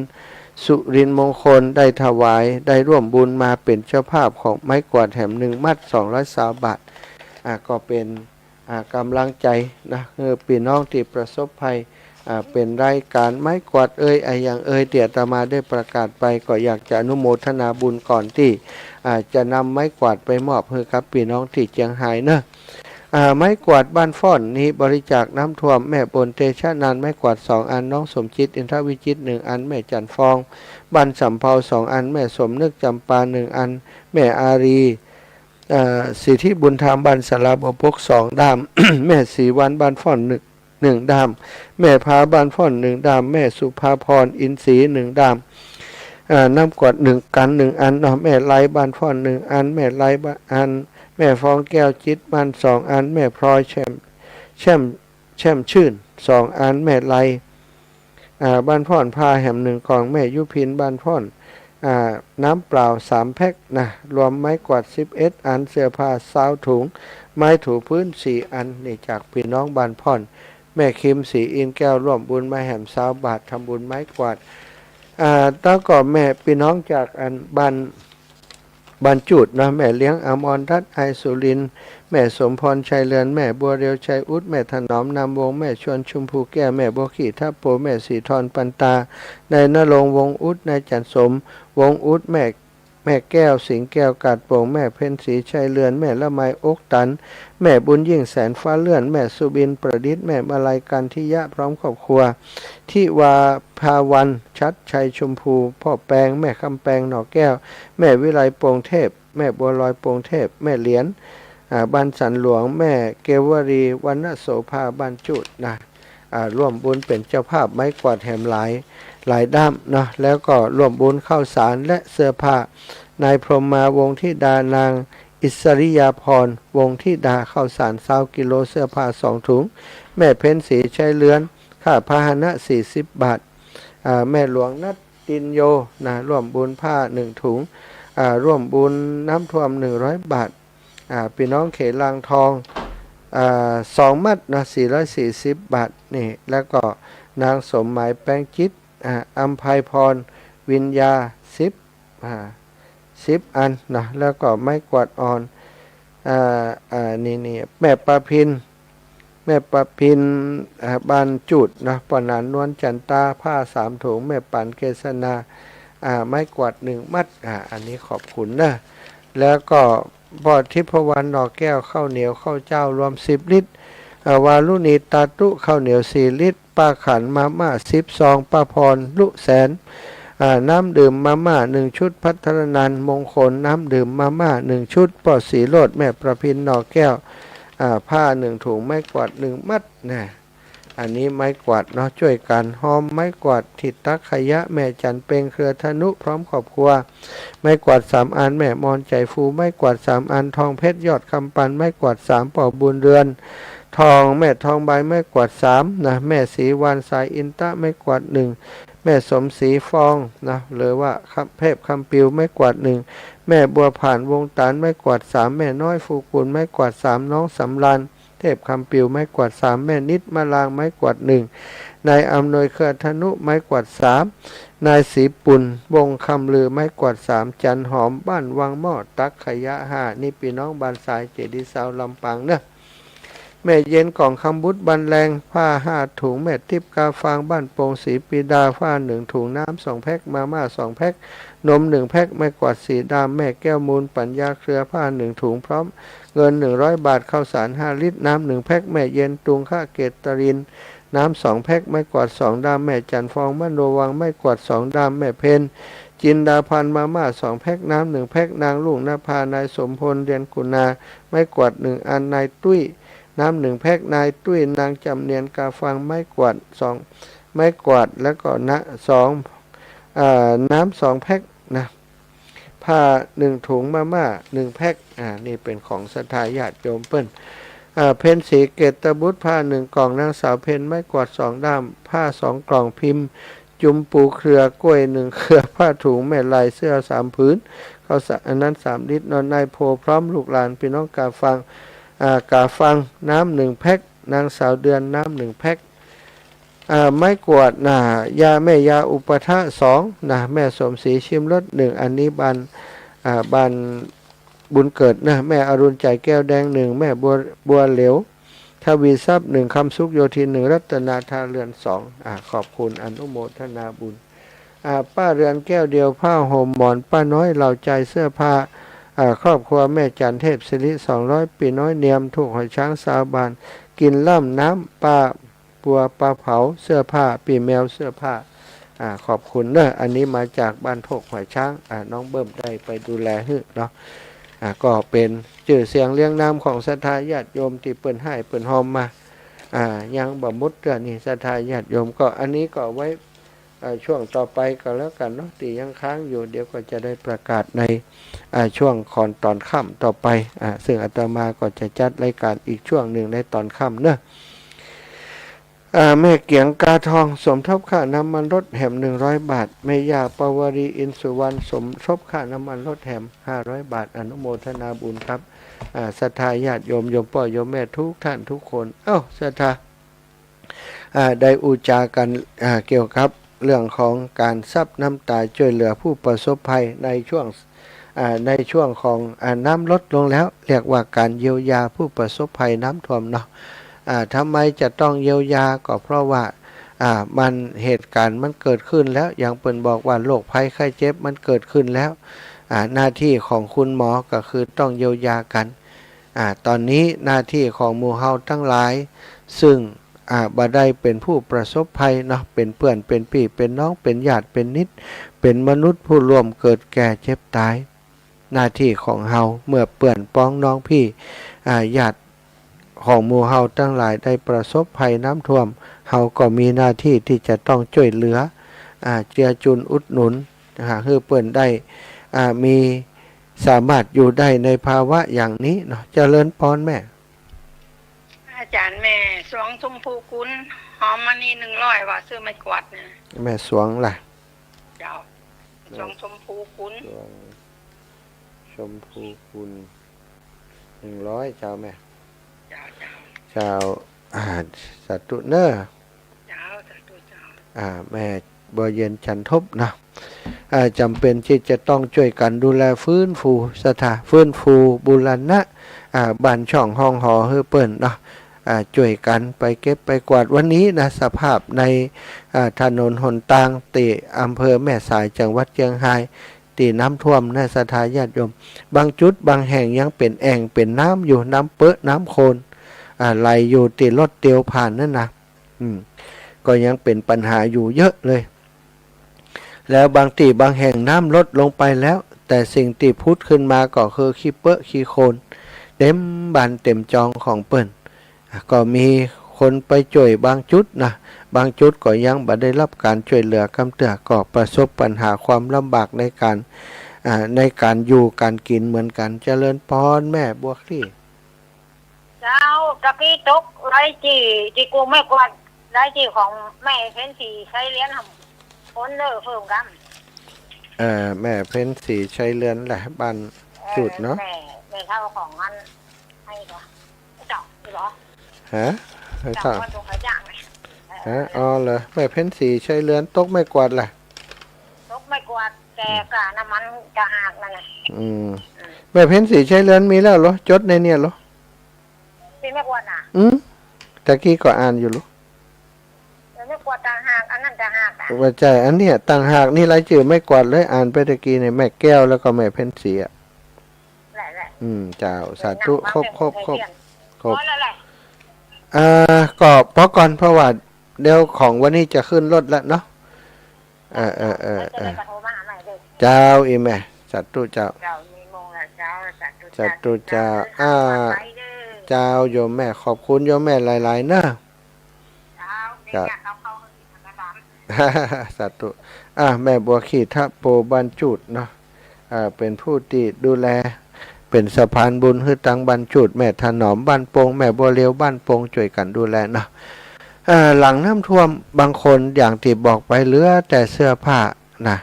[SPEAKER 1] สุรินทร์มงคลได้ถวายได้ร่วมบุญมาเป็นเจ้าภาพของไม้กวาดแหม1 มัด220 บาทก็เป็นกำลังใจนะพี่น้องที่ประสบภัยเป็นรายการไม้กวาดอย่างเดี๋ยวตมาได้ประกาศไปก็อยากจะอนุโมทนาบุญก่อนที่จะนำไม้กวาดไปมอบให้กับพี่น้องที่เชียงรายนะไม้กวาดบ้านฟ้อนนี้บริจาคน้ำท่วมแม่บนเตชะนันไม้กวาด2 อันน้องสมจิตอินทวิจิต1 อันแม่จันฟองบ้านสำเภา2 อันแม่สมนึกจำปา1 อันแม่อารีสิทธิบุญธรรมบ้านสลาบปก2 ด้าม แม่ศรีวันบ้านฟ้อน1 ด้ามแม่พาบ้านฟ้อน1 ด้ามแม่สุภาพรอินทรี1 ด้ามน้ำกวาด1 กัน1 อันแม่ไลบ้านฟ้อน1 อันแม่ไลบ้านอันแม่ฟองแก้วจิตบ้าน2 อันแม่พลอยแช่มชื่น2 อันแม่ไลบ้านฟ้อนพาแหม1 กล่องแม่ยุพินบ้านฟ้อนน้ำเปล่า3 แพ็คนะรวมไม้กวาด11 อันเสื้อผ้า20 ถุงไม้ถูพื้น4 อันนี่จากพี่น้องบ้านพ่อนแม่คิมศรีอินแก้วร่วมบุญมาแหม20 บาททำบุญไม้กวาดแล้วก็แม่พี่น้องจากอันบ้านจุดนะแม่เลี้ยงอมรทัศน์ไอสุรินแม่สมพรชัยเรือนแม่บัวเรียวชัยอุดแม่ถนอมนำวงแม่ชวนชุมพูแก้วแม่บัวขีทับโปแม่สีทรปันตานายนรงค์วงอุดนายจันสมวงอุดแม่แก้วสิงแก้วกาดโป่งแม่เพ็ญศรีชัยเรือนแม่ละไมอกตันแม่บุญยิ่งแสนฟ้าเลื่อนแม่สุบินประดิษฐ์แม่มาลัยกันทิยะพร้อมครอบครัวที่วาภาวันชัดชัยชมพูพ่อแปงแม่คำแปงหน่อแก้วแม่วิไลโป่งเทพแม่บัวลอยโป่งเทพแม่เหรียญบ้านสันหลวงแม่เกวรีวรรณโสภาบ้านจุดนะร่วมบุญเป็นเจ้าภาพไม้กวาดแหมหลายด้ามนะแล้วก็ร่วมบุญข้าวสารและเสื้อผ้านายพรหมมาวงที่ดานางอิสริยาพรวงที่ดาข้าวสาร20 กิโลเสื้อผ้า2 ถุงแม่เพ็ญศรีชัยเรือนค่าพาหนะ40 บาทแม่หลวงนัดตินโยนะร่วมบุญผ้า1 ถุงร่วมบุญน้ำท่วม100 บาทพี่น้องเขลางทอง2 มัดนะ440 บาทนี่แล้วก็นางสมหมายแป้งจิตอัมภัยพรวิญญา10 อันนะแล้วก็ไม้กวาดอ่อน นี่แม่ประพินบ้านจุดนะปนานนวลจันตาผ้า3 ถุงแม่ปันเกษนาไม้กวาด1 มัดอันนี้ขอบคุณนะแล้วก็บอดทิพวรรณดอกแก้วข้าวเหนียวข้าวเจ้ารวม10 ลิตรวาลุณีตาตุข้าวเหนียว4 ลิตรป้าขันมาม่า10 ซองป้าพรลุแสนน้ำดื่มมาม่า1 ชุดพัทรนันท์มงคลน้ำดื่มมาม่า1 ชุดปอดสีโรดแม่ประพินดอกแก้วผ้า1 ถุงไม้กวาด1 มัดนะอันนี้ไม้กวาดเนาะช่วยกันหอมไม้กวาดทิตักขยะแม่จันเป็งเครือธนุพร้อมครอบครัวไม้กวาด3 อันแม่มอนใจฟูไม้กวาด3 อันทองเพชรยอดคำปันไม้กวาด3ปอบุญเรือนทองแม่ทองใบไม้กวาด3นะแม่สีวานสายอินตะไม้กวาด1แม่สมศรีฟองนะหรือว่าเทพคำปิวไม้กวาด1แม่บัวผ่านวงตาลไม้กวาด3แม่น้อยฟูกุลไม้กวาด3น้องสำรานเทพคำปิวไม้กวาด3แม่นิดมาลางไม้กวาด1นายอำนวยเครือธนุไม้กวาด3นายศรีปุณวงคำลือไม้กวาด3จันหอมบ้านวังหม้อตักขยะ5นี่พี่น้องบ้านสายเจดีย์สาวลำปางเนอะแม่เย็นกล่องคำบุตรบันแรงผ้า5 ถุงแม่ทิพกาฟางบ้านโป่งศรีปีดาผ้า1 ถุงน้ำ2 แพ็คมาม่า2 แพ็คนม1 แพ็คไม้กวาดสีดำแม่แก้วมูลปัญญาเครือผ้า1 ถุงพร้อมเงิน100 บาทข้าวสาร5 ลิตรน้ำ1 แพ็คแม่เย็นตุงข้าเกตตรินน้ำ2 แพ็คไม้กวาด2 ดามแม่จันฟองมโนวังไม้กวาด2 ดามแม่เพนจินดาพันมาม่า2 แพ็คน้ำ1 แพ็คนางลุงนภานายสมพลเรียนกุณาไม้กวาด1 อันนายตุ้ยน้ำ1 แพ็คนายตุ้ยนางจำเนียนกาฟังไม้กวาด2 ไม้กวาดแล้วก็น้ำ2 แพ็คนะผ้า1 ถุงมาม่า1 แพ็คนี่เป็นของศรัทธาญาติโยมเปิ้นเพนสีเกตบุตรผ้า1 กล่องนางสาวเพนไม้กวาด2 ด้ามผ้า2 กล่องพิมพ์จุมปูเครือกล้วย1 เครือผ้าถุงแม่ลายเสื้อ3 ผืนข้าวสารอันนั้น3 ลิตรนอนนายโพพร้อมลูกหลานพี่น้องกาฟังน้ำ1 แพ็คนางสาวเดือนน้ำ1 แพ็คไม้กวาดยาแม่ยาอุปทะ2แม่สมศรีชิมรส1อันนี้บันบุญเกิดแม่อรุณใจแก้วแดง1แม่บัวเหลวทวีทรัพย์1คำสุขโยธิน1รัตนาธาเรือน2ขอบคุณอนุโมทนาบุญป้าเรือนแก้วเดียวผ้าห่มหมอนป้าน้อยเหล่าใจเสื้อผ้าครอบครัวแม่จันเทพศิริ200 ปีน้อยเนียมถูกหอยช้างสาบานกินล่ำน้ำป้าปัวปลาเผาเสื้อผ้าปีแมวเสื้อผ้าขอบคุณอันนี้มาจากบ้านโถกหอยช้างน้องเบิ่มได้ไปดูแลเนาะก็เป็นชื่อเสียงเลี้ยงน้ำของศรัทธาญาติโยมที่เปิ้นให้เปิ้นหอมมายังบ่มุดนี่ศรัทธาญาติโยมก็อันนี้ก็ไว้ช่วงต่อไปก็แล้วกันเนาะที่ยังค้างอยู่เดี๋ยวก็จะได้ประกาศในช่วงตอนค่ำต่อไปซึ่งอาตมาก็จะจัดรายการอีกช่วงหนึ่งในตอนค่ำเนอะแม่เกียงกาทองสมทบค่าน้ำมันรถแหม100 บาทแม่ยาปวรีอินสุวรรณสมทบค่าน้ำมันรถแหม500 บาทอนุโมทนาบุญครับศรัทธาญาติโยมพ่อโยมแม่ทุกท่านทุกคนศรัทธาได้อุจากันเกี่ยวกับเรื่องของการซับน้ำตาช่วยเหลือผู้ประสบภัยในช่วงของน้ำลดลงแล้วเรียกว่าการเยียวยาผู้ประสบภัยน้ำท่วมเนาะทำไมจะต้องเยียวยาก็เพราะว่ามันเหตุการณ์มันเกิดขึ้นแล้วอย่างเปิ้นบอกว่าโรคภัยไข้เจ็บมันเกิดขึ้นแล้วหน้าที่ของคุณหมอก็คือต้องเยียวยากันตอนนี้หน้าที่ของหมู่เฮาทั้งหลายซึ่งบ่ได้เป็นผู้ประสบภัยเนาะเป็นเพื่อนเป็นพี่เป็นน้องเป็นญาติเป็นนิดเป็นมนุษย์ผู้ร่วมเกิดแก่เจ็บตายหน้าที่ของเฮาเมื่อเปื่อนป้องน้องพี่ญาติของหมู่เฮาทั้งหลายได้ประสบภัยน้ำท่วมเฮาก็มีหน้าที่ที่จะต้องช่วยเหลือเจือจุนอุดหนุนให้เปิ้นได้มีสามารถอยู่ได้ในภาวะอย่างนี้เนาะเจริญพรแม่
[SPEAKER 5] อาจารย์แม่สวงชมพูคุณหอมมานี่100ว่าซื้อไม่กวาดนะ
[SPEAKER 1] แม่สวงล่ะ
[SPEAKER 5] เจ้าสวงชมพูคุณ
[SPEAKER 1] ชมพูคุณ100เจ้าแม่
[SPEAKER 5] เจ้า
[SPEAKER 1] สาธุเนอ
[SPEAKER 5] เจ้าสาธุเจ้า
[SPEAKER 1] แม่บัวเย็นจันทบเนาะ จำเป็นที่จะต้องช่วยกันดูแลฟื้นฟูฟื้นฟูบูรณะบ้านช่องห้องหอเฮือเปิ้นเนาะช่วยกันไปเก็บไปกวาดวันนี้นะสภาพในถนนหนทางติอำเภอแม่สายจังหวัดเชียงรายตีน้ำท่วมในสถานญาติโยมบางจุดบางแห่งยังเป็นแอ่งเป็นน้ำอยู่น้ำเปื้อน้ำโคลนไหลอยู่ตีรถเตียวผ่านนั่นนะก็ยังเป็นปัญหาอยู่เยอะเลยแล้วบางตีบางแห่งน้ำลดลงไปแล้วแต่สิ่งที่พุทธขึ้นมาก็คือขี้เปื้อขี้โคลนเต็มบานเต็มจองของเปิ้นก็มีคนไปช่วยบางจุดนะบางจุดก็ยังบ่ได้รับการช่วยเหลือกำเตือก็ประสบปัญหาความลำบากในการอยู่การกินเหมือนกันเจริญพรแม่บัวคลี่
[SPEAKER 5] เจ้าตะกี้ตกไรที่กูไม่กวาดไรที่ของแม่เพ้นสีใช้เลี้ยงทำคนเลิกเพิ่มกัน
[SPEAKER 1] แม่เพ้นสีใช้เรือนแหละบ้านจุดเนาะ
[SPEAKER 5] แม่เท่าของมันให้ก่อนเจ้าเหรอ
[SPEAKER 1] ฮะ
[SPEAKER 5] เจ้าวันตรงไหนจ้างไหม
[SPEAKER 1] อ๋อเหรอแม่เพ้นสีใช้เรือนตกไม่กวาดแหละ
[SPEAKER 5] ตกไม่กวาดแต่กะน้ำมันกะหักนั่นไง
[SPEAKER 1] แม่เพ้นสีใช้เรือนมีแล้วเหรอจดในเนี่ยเหรอ
[SPEAKER 5] สีไม่กวาดน่ะ
[SPEAKER 1] ตะกี้ก็อ่านอยู่หรอ
[SPEAKER 5] ไม่กวาดต่างหากอันนั้นต่างหากนะ
[SPEAKER 1] ว่าใจอันเนี้ยต่างหากนี่รายชื่อไม่กวาดเลยอ่านไปตะกี้ในแม่แก้วแล้วก็แม่เพ้นสีอ่ะ
[SPEAKER 5] แหละ
[SPEAKER 1] เจ้าสาธุครบก็พอก่อนเพราะว่าเดี๋ยวของวันนี้จะขึ้นรถแล้วเนาะเจ้าอีแม่สัตว์ตุเจ้าสัตว์ตุเจ้าเจ้าโยมแม่ขอบคุณโยมแม่หลายๆเนอะสัตว์ตุแม่บัวขีทะโปบันจุดเนาะเป็นผู้ที่ดูแลเป็นสะพานบุญฮือตังบันจุดแม่ถนอมบ้านโปงแม่บัวเลียวบ้านโปงช่วยกันดูแลเนาะหลังน้ำท่วมบางคนอย่างที่บอกไปเหลือแต่เสื้อผ้านะ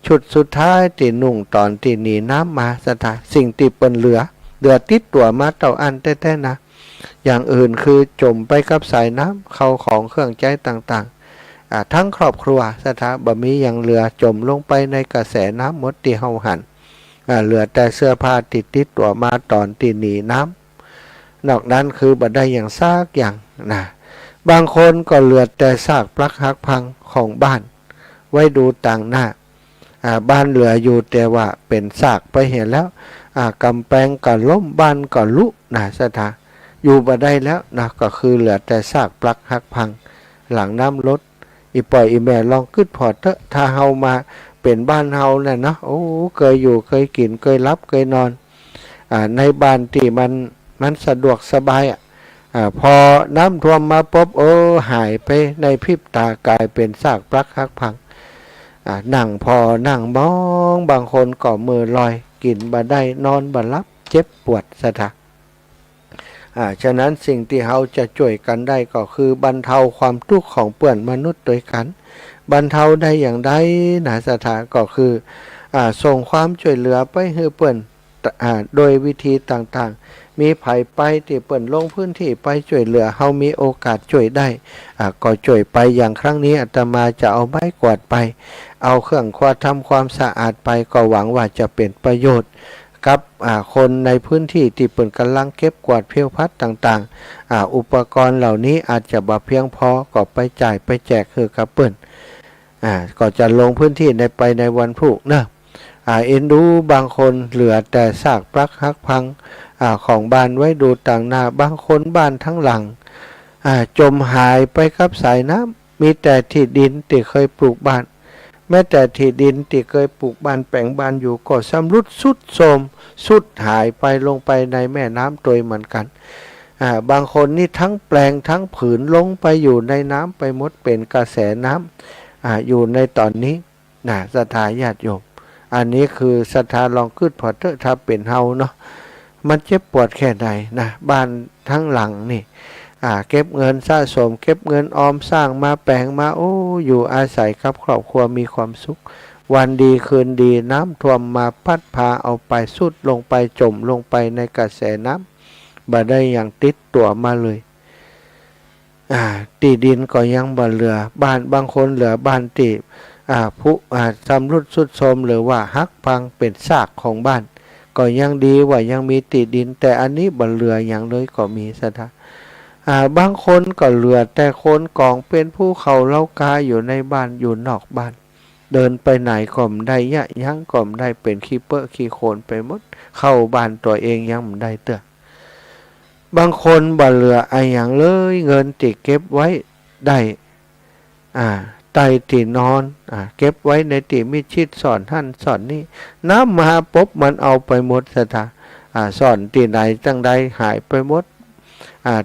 [SPEAKER 1] ชุดสุดท้ายที่นุ่งตอนที่หนีน้ำมาสิ่งที่เปิ้นเหลือติดตัวมาเต่าอันแท้ๆนะอย่างอื่นคือจมไปกับสายน้ำเข้าของเครื่องใจต่างๆทั้งครอบครัวบ่มีอย่างเหลือจมลงไปในกระแสน้ำหมดที่เฮาหันเหลือแต่เสื้อผ้าติดตัวมาตอนที่หนีน้ำนอกนั้นคือบ่ได้อย่างซากอย่างนะบางคนก็เหลือแต่ซากปลั๊กหักพังของบ้านไว้ดูต่างหน้าบ้านเหลืออยู่แต่ว่าเป็นซากไปเห็นแล้วกำแพงก็ล้มบ้านก็ลุนะอยู่บ่ได้แล้วนะก็คือเหลือแต่ซากปลั๊กหักพังหลังน้ำลดอีปล่อยอีแม่ลองคิดพอเถอะถ้าเฮามาเป็นบ้านเฮาเนี่ยเนาะโอ้เคยอยู่เคยกินเคยรับเคยนอนในบ้านที่มันสะดวกสบายพอน้ำท่วมมาปุ๊บหายไปในพริบตากลายเป็นซากปลั๊กหักพังนั่งพอนั่งมองบางคนก็มือลอยกินบ่ได้นอนบ่หลับเจ็บปวดฉะนั้นสิ่งที่เราจะช่วยกันได้ก็คือบรรเทาความทุกข์ของเปื่อนมนุษย์โดยกันบรรเทาได้อย่างใดนะก็คือส่งความช่วยเหลือไปให้เปื่อนโดยวิธีต่างๆมีไผไปที่เปิ่นลงพื้นที่ไปช่วยเหลือเฮามีโอกาสช่วยได้ก็ช่วยไปอย่างครั้งนี้อาตมาจะเอาไม้กวาดไปเอาเครื่องทำความสะอาดไปก็หวังว่าจะเป็นประโยชน์กับคนในพื้นที่ที่เปิ่นกำลังเก็บกวาดเพี้ยวพัดต่างๆอุปกรณ์เหล่านี้อาจจะบ่เพียงพอก็ไปจ่ายไปแจกให้กับเปิ่นก็จะลงพื้นที่ในวันพรุ่งนะเอ็นดูบางคนเหลือแต่ซากปลั๊กหักพังของบ้านไว้ดูต่างหน้าบางคนบ้านทั้งหลังจมหายไปกับสายน้ำมีแต่ที่ดินที่เคยปลูกบ้านแม้แต่ที่ดินที่เคยปลูกบ้านแปลงบ้านอยู่ก็ชำรุดทรุดโทรมสุดหายไปลงไปในแม่น้ำโดยเหมือนกันบางคนนี่ทั้งแปลงทั้งผืนลงไปอยู่ในน้ำไปหมดเป็นกระแสน้ำอยู่ในตอนนี้ศรัทธาญาติโยมอันนี้คือศรัทธาลองขึ้นพอเถอะถ้าเป็นเฮาเนาะมันเจ็บปวดแค่ไหนนะบ้านทั้งหลังนี่เก็บเงินสะสมเก็บเงินออมสร้างมาแปลงมาอยู่อาศัยครับครอบครัวมีความสุขวันดีคืนดีน้ำท่วมมาพัดพาเอาไปสุดลงไปจมลงไปในกระแสน้ำบ่ได้อย่างติดตัวมาเลยตีดินก็ยังบ่เหลือบ้านบางคนเหลือบ้านตี ผู้ชำรุดทรุดโทรมหรือว่าหักพังเป็นซากของบ้านก็ยังดีว่ายังมีติดดินแต่อันนี้บ่เหลืออย่างเลยก็มีซะนะบางคนก็เหลือแต่โคนกองเป็นผู้เขาเล่ากาอยู่ในบ้านอยู่นอกบ้านเดินไปไหนก็ไม่ได้ยะยังก็ไม่ได้เป็นขี้เปอะขี้โคลนไปหมดเข้าบ้านตัวเองยังไม่ได้เตื้อบางคนบ่เหลือไอ้อย่างเลยเงินติเก็บไว้ได้ใต้ตีนอนเก็บไว้ในตีมิดชิดสอนท่านสอนนี่น้ำมาปบมันเอาไปหมดสถาสอนตีไหนตั้งใดหายไปหมด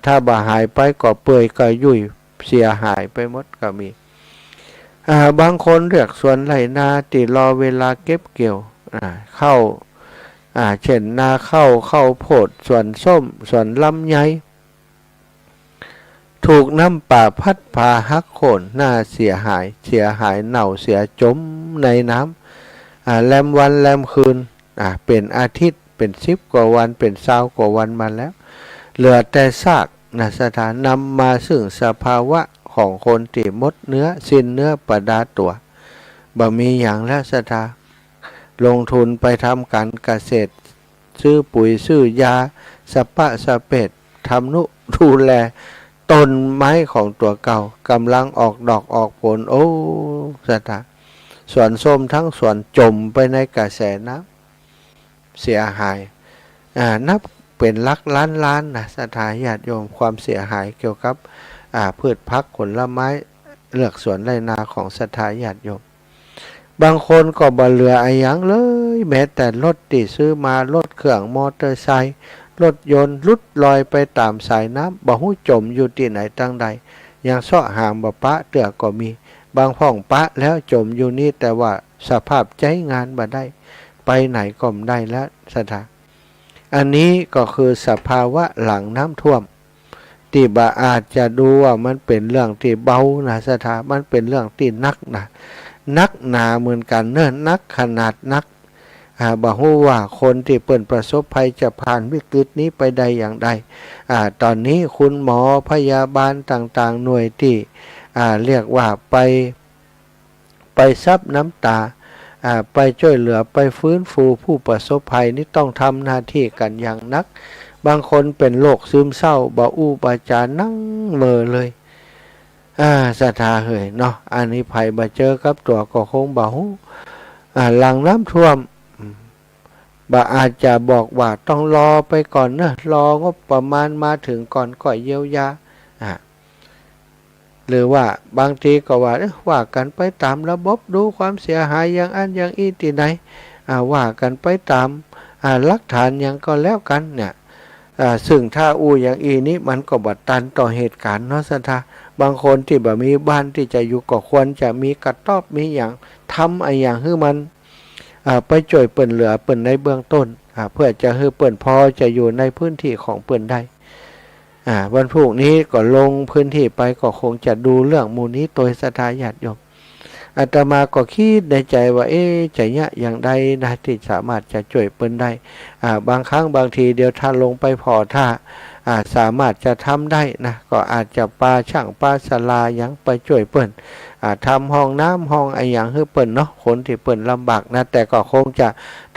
[SPEAKER 1] ถ้าบ่หายไปก็เปื่อยก็ยุ่ยเสียหายไปหมดก็มีบางคนเรียกสวนไรนาตีรอเวลาเก็บเกี่ยวเข้าเช่นนาเข้าโพดสวนส้มสวนลำไยถูกน้ำป่าพัดพาหักโค่นหน้าเสียหายเน่าเสียจมในน้ำแรมวันแรมคืนเป็นอาทิตย์เป็น10 กว่าวันเป็น20 กว่าวันมาแล้วเหลือแต่ซากสถานนำมาซึ่งสภาวะของคนที่หมดเนื้อสิ้นเนื้อประดาตัวบ่มีอย่างแล้วสถาลงทุนไปทำการเกษตรซื้อปุ๋ยซื้อยาสปะสเปดทำนุดูแลต้นไม้ของตัวเก่ากำลังออกดอกออกผลโอ้สถาสวนส้มทั้งสวนจมไปในกระแสน้ำเสียหายนับเป็นลักล้านนะสถาญาติโยมความเสียหายเกี่ยวกับพืชพักผลไม้เลือกสวนไรนาของสถาญาติโยมบางคนก็บ่เหลืออะไรอย่างเลยแม้แต่รถที่ซื้อมารถเครื่องมอเตอร์ไซค์รถยนต์ลุดลอยไปตามสายน้ำบ่หู้จมอยู่ที่ไหนตั้งใดยังเสาะหามบ่ปะเตือก็มีบางพ่องปะแล้วจมอยู่นี่แต่ว่าสภาพใจงานบ่ได้ไปไหนก็ไม่ได้แล้วสถาอันนี้ก็คือสภาวะหลังน้ำท่วมที่บ่อาจจะดูว่ามันเป็นเรื่องที่เบานะสถามันเป็นเรื่องที่นักหนาเหมือนกันเนิ่นนักขนาดนักบ่ฮู้ว่าคนที่เปิ่นประสบภัยจะผ่านวิกฤตนี้ไปได้อย่างใดตอนนี้คุณหมอพยาบาลต่างๆหน่วยที่เรียกว่าไปซับน้ำตาไปช่วยเหลือไปฟื้นฟูผู้ประสบภัยนี่ต้องทำหน้าที่กันอย่างนักบางคนเป็นโรคซึมเศร้าบ่อู้บ่จานั่งเมอเลยสถาเฮยเนาะอันนี้ภัยบ่เจอกับตัวก็คงบ่ฮู้หลังน้ำท่วมบ่อาจจะบอกว่าต้องรอไปก่อนนะรองบประมาณมาถึงก่อนก็เยียวยาหรือว่าบางทีก็ว่ากันไปตามระบบดูความเสียหายอย่างอันอย่างอีที่ไหนว่ากันไปตามหลักฐานอย่างก็แล้วกันเนี่ยซึ่งถ้าอย่างอีนี้มันก็บัดตันต่อเหตุการณ์เนาะสถาบางคนที่บ่มีบ้านที่จะอยู่ก็ควรจะมีกระต๊อบมีอย่างทำอย่างให้มันไปช่วยเปิ่นเหลือเปิ่นในเบื้องต้นเพื่อจะให้เปิ่นพอจะอยู่ในพื้นที่ของเปิ่นได้วันพรุ่งนี้ก็ลงพื้นที่ไปก็คงจะดูเรื่องมูลนี้โดยศรัทธาญาติโยมอาตมาก็คิดในใจว่าจะเนี่ยอย่างใดนะที่สามารถจะช่วยเปิ่นได้บางครั้งบางทีเดี๋ยวถ้าลงไปพอถ้าสามารถจะทำได้นะก็อาจจะปาช่างปาศาลายังไปช่วยเปิ่นทำห้องน้ำห้องไออย่างให้เปิ่นเนาะคนที่เปิ่นลำบากนะแต่ก็คงจะ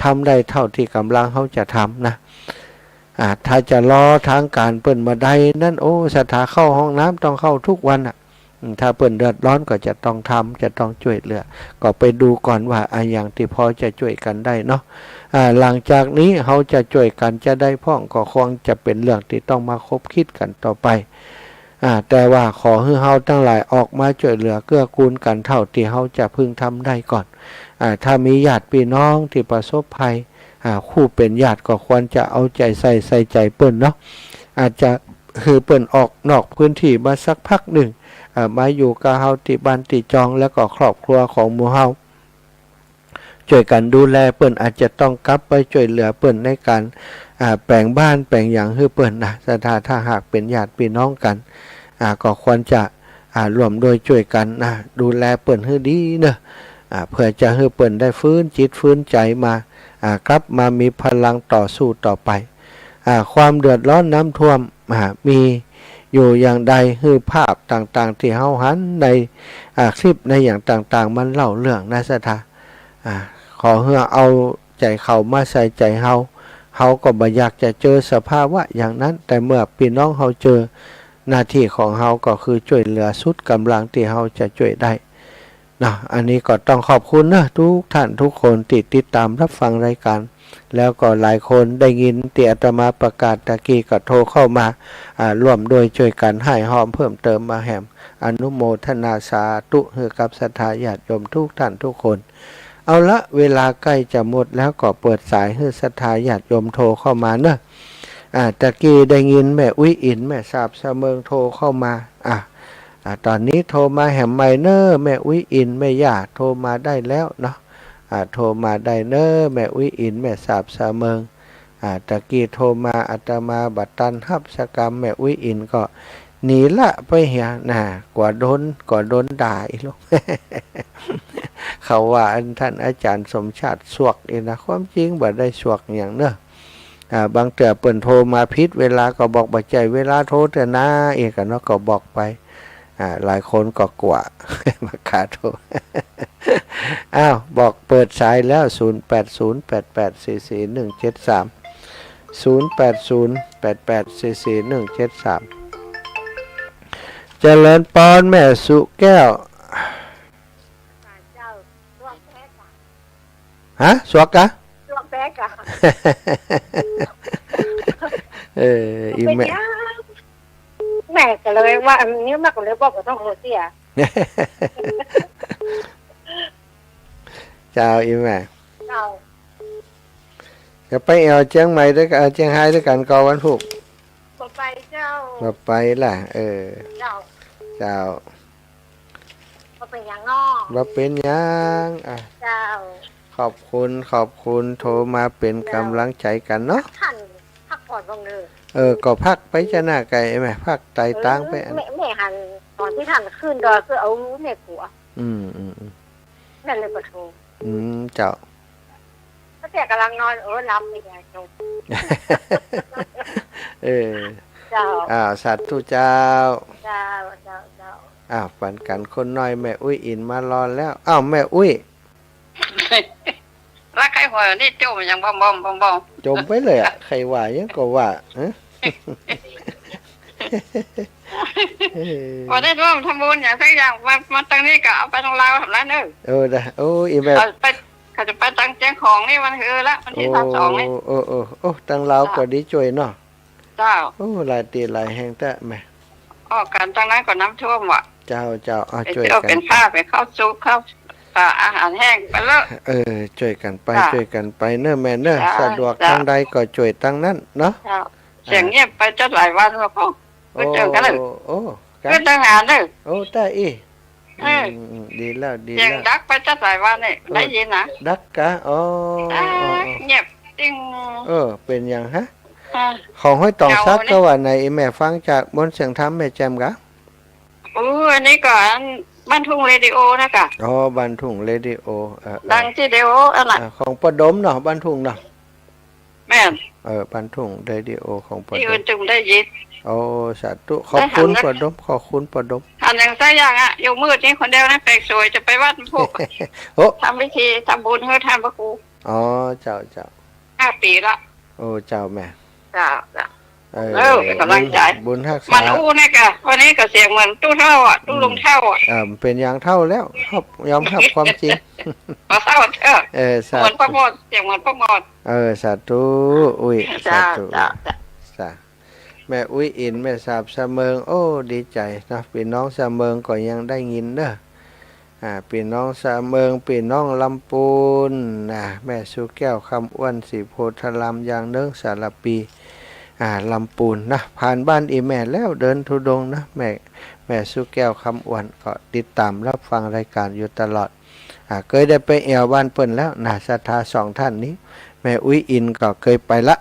[SPEAKER 1] ทำได้เท่าที่กำลังเขาจะทำนะถ้าจะรอทางการเปิ่นมาได้นั่นสถาเข้าห้องน้ำต้องเข้าทุกวันถ้าเปิ่นเดือดร้อนก็จะต้องทำจะต้องช่วยเหลือก็ไปดูก่อนว่าอย่างที่พอจะช่วยกันได้เนาะหลังจากนี้เขาจะช่วยกันจะได้พ่องก็คงจะเป็นเรื่องที่ต้องมาคบคิดกันต่อไปแต่ว่าขอให้เฮาทั้งหลายออกมาช่วยเหลือเกื้อกูลกันเท่าที่เฮาจะพึงทำได้ก่อนถ้ามีญาติพี่น้องที่ประสบภัยคู่เป็นญาติก็ควรจะเอาใจใส่ใจเปิ้นเนาะอาจจะคือเปิ้นออกนอกพื้นที่มาสักพักหนึ่งมาอยู่กับเฮาที่บ้านที่จองแล้วก็ครอบครัวของหมู่เฮาช่วยกันดูแลเปิ้นอาจจะต้องกลับไปช่วยเหลือเปิ้นในการแปลงบ้านแปลงอย่างให้เปิ้นนะถ้าหากเป็นญาติพี่น้องกันก็ควรจะร่วมโดยช่วยกันดูแลเปิ้นให้ดีเนอะเพื่อจะให้เปิ้นได้ฟื้นจิตฟื้นใจมากลับมามีพลังต่อสู้ต่อไปความเดือดร้อนน้ำท่วมมี อยู่อย่างใดคือภาพต่างๆที่เฮาหันในคลิปในอย่างต่างๆมันเล่าเรื่องนะสถาขอเฮือเอาใจเขามาใส่ใจเฮาก็บ่อยากจะเจอสภาวะอย่างนั้นแต่เมื่อพี่น้องเฮาเจอหน้าที่ของเฮาก็คือช่วยเหลือสุดกำลังที่เฮาจะช่วยได้นะอันนี้ก็ต้องขอบคุณนะทุกท่านทุกคนที่ติดตามรับฟังรายการแล้วก็หลายคนได้ยินที่อาตมาประกาศตะกี้ก็โทรเข้ามาร่วมด้วยช่วยกันให้หอมเพิ่มเติมมาแหมอนุโมทนาสาธุให้กับศรัทธาญาติโยมทุกท่านทุกคนเอาละเวลาใกล้จะหมดแล้วก็เปิดสายให้ศรัทธาญาติโยมโทรเข้ามาเนอะตะกี้ได้ยินแม่อุ้ยอินแม่สาบเสมิงโทรเข้ามาตอนนี้โทรมาแหมไมเนอร์แม่อุ้ยอินแม่ย่าโทรมาได้แล้วเนาะโทรมาได้เนอแม่อุ้ยอินแม่สาบเสมิงตะกี้โทรมาอาตมาบัดตันฮับสกรรมแม่อุ้ยอินก็หนีละไปเหียกว่าโดนด่าอีกแล้ว เขาว่าท่านอาจารย์สมชาติสวกเองนะความจริงบ่ได้สวกอย่างเนอะบางเตือเปิ่นโทรมาพิษเวลาก็บอกบัดใจเวลาโทรแต่หน้าเอกเนาะก็บอกไปหลายคนก็กลัว มาขาโทร อ้าวบอกเปิดสายแล้ว08088173 0808844173เจริญปอนแม่สุแก้วฮะสวกกะ
[SPEAKER 5] ช่วงแป๊กอะ
[SPEAKER 1] อีแม่
[SPEAKER 5] แม่ก็เลยว่าอันนี้แม่ก็เลยบอกว่าต้องโหเสีย
[SPEAKER 1] เจ้าอีแม่
[SPEAKER 5] เจ้า
[SPEAKER 1] จะไปเอาเชียงใหม่ด้วยกันเชียงรายด้วยกันก็วันพุธ
[SPEAKER 5] บ่ไปเจ้า
[SPEAKER 1] มาไปล่ะ
[SPEAKER 5] เจ้า
[SPEAKER 1] เจ้า
[SPEAKER 5] บ่เป็นอย่างงอ
[SPEAKER 1] มาเป็นยัง
[SPEAKER 5] เจ้า
[SPEAKER 1] ขอบคุณโทรมาเป็นกำลังใจกันเนาะ
[SPEAKER 5] ท่านพักผ่อนบ้างเลย
[SPEAKER 1] ก็พักไปจะหน้าไก่แม่พักไต่ตั้งไป
[SPEAKER 5] แม่หันตอนที่ท่านขึ้นดอยคือเอาแม่กัวนั่นเลยก็โทร
[SPEAKER 1] เจ้า
[SPEAKER 5] ก็แต่กำลังนอนรับไม่ได้จงเจ้า
[SPEAKER 1] สัตว์ทุเจ้า
[SPEAKER 5] เจ้า
[SPEAKER 1] ฝันกันคนน้อยแม่อุ้ยอินมารอแล้วแม่อุ้ย
[SPEAKER 6] รักใครหัวนี่จมอย่างบอม
[SPEAKER 1] จมไปเลยใครว่ายังก็ว่า
[SPEAKER 6] วันนี้ร่วมทำบุญอย่างสักอย่างมาตั้งนี้ก็เอาไปทางลาวทำร้าน
[SPEAKER 1] ได้อีแม่
[SPEAKER 6] ไปเขาจะไปตั้งแจ้งของนี่วันละวันที่32นี่
[SPEAKER 1] ตั้งลาวก็ดีช่วยเนาะ
[SPEAKER 6] เจ้า
[SPEAKER 1] หลายตีหลายแห่งแต่แม่
[SPEAKER 6] การตั้งนั้นก็น้ำท่วมว่ะ
[SPEAKER 1] เจ้าช่วยกัน
[SPEAKER 6] เป็นผ้าไปเข้าซุปเข้าอาหารแห้งไปแล้ว
[SPEAKER 1] ช่วยกันไปเนอะแม่เนอะสะดวกทางใดก็ช่วยทางนั้นเนาะ
[SPEAKER 6] เสียงเงียบไปจะหลายวันแล้วพ่อก็เจอกันเลยก็ตั้งงานเลย
[SPEAKER 1] ได้ดีแล้ว
[SPEAKER 6] เสียงดักไปจะหลายวันนี่ได้ยินนะ
[SPEAKER 1] ดักกะ
[SPEAKER 6] เงียบติ้ง
[SPEAKER 1] เป็นอย่างฮะของห้อยตองซักก็ว่าในแม่ฟังจากบนเสียงธรรมแม่แจมกะ
[SPEAKER 6] อันนี้ก่อนบ้านทุ่งเรดิโอนะกะ
[SPEAKER 1] บ้านทุ่งเรดิโอ
[SPEAKER 6] ดังที่เดียวอะไร
[SPEAKER 1] ของประดมเนาะบ้านทุ่งเนาะ
[SPEAKER 6] แม่
[SPEAKER 1] บ้านทุ่งเรดิโอของประดม
[SPEAKER 6] ที่อื่นจึงได้ยิน
[SPEAKER 1] สาธุขอบคุณประดม
[SPEAKER 6] ทำอย่างไส้ย่างอยู่มืดนี่คนเดียวนะแปลกสวยจะไปวัดพวกทำพิธีทำบุญให้ท่านพระครู
[SPEAKER 1] เจ้า
[SPEAKER 6] 5 ปีละ
[SPEAKER 1] เจ้าแม่
[SPEAKER 6] เจ้าเป็นกำลังใจ
[SPEAKER 1] บุญทักษะ
[SPEAKER 6] มันนี่กะวันนี้ก็เสียงเหมือนตู้เท่าตู้ลงเท่า
[SPEAKER 1] เป็นอย่างเท่าแล้วยอมรับความจริง
[SPEAKER 6] มาเท่าเหมือนประโมทเสียงเหมือนประโมท
[SPEAKER 1] สาธุสาธุแม่อุ้ยอินแม่สาบเสมิงดีใจนะพี่น้องเสมิงก็ยังได้ยินเด้อพี่น้องเสมิงพี่น้องลำปูนแม่สุแก้วคำอ้วนสีโพธารามยางเนื้อสารปีลำปูนนะผ่านบ้านอีแม่แล้วเดินธุดงนะแม่สุแก้วคำอ้วนก็ติดตามรับฟังรายการอยู่ตลอดเคยได้ไปแอวบ้านเปิ้นแล้วศรัทธา2 ท่านนี้แม่อุ้ยอินก็เคยไปละ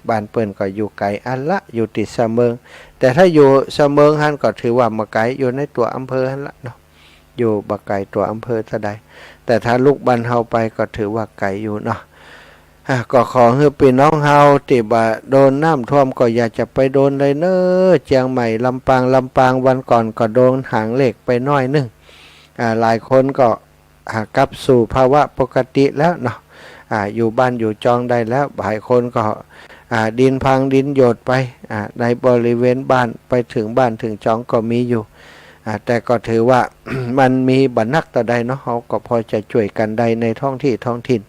[SPEAKER 1] บ้านเปิ้นก็อยู่ไกลอันละอยู่ติดเสมิงแต่ถ้าอยู่เสมิงฮั่นก็ถือว่ามาไกลอยู่ในตัวอำเภอฮั่นละเนาะอยู่บ่ไกลตัวอำเภอเท่าใดแต่ถ้าลูกบ้านเฮาไปก็ถือว่าไกลอยู่เนาะ ก็ขอให้พี่น้องเฮาที่บ่โดนน้ำท่วมก็อย่าจะไปโดนเลยเนอะเชียงใหม่ลำปางวันก่อนก็โดนหางเหล็กไปน้อยนึงหลายคนก็กลับสู่ภาวะปกติแล้วเนาะอยู่บ้านอยู่จองได้แล้วหลายคนก็ดินพังดินโยดไปในบริเวณบ้านไปถึงบ้านถึงจองก็มีอยู่แต่ก็ถือว่า มันมีบันนักต่อใดเนาะเขาก็พอจะช่วยกันได้ในท้องถิ่น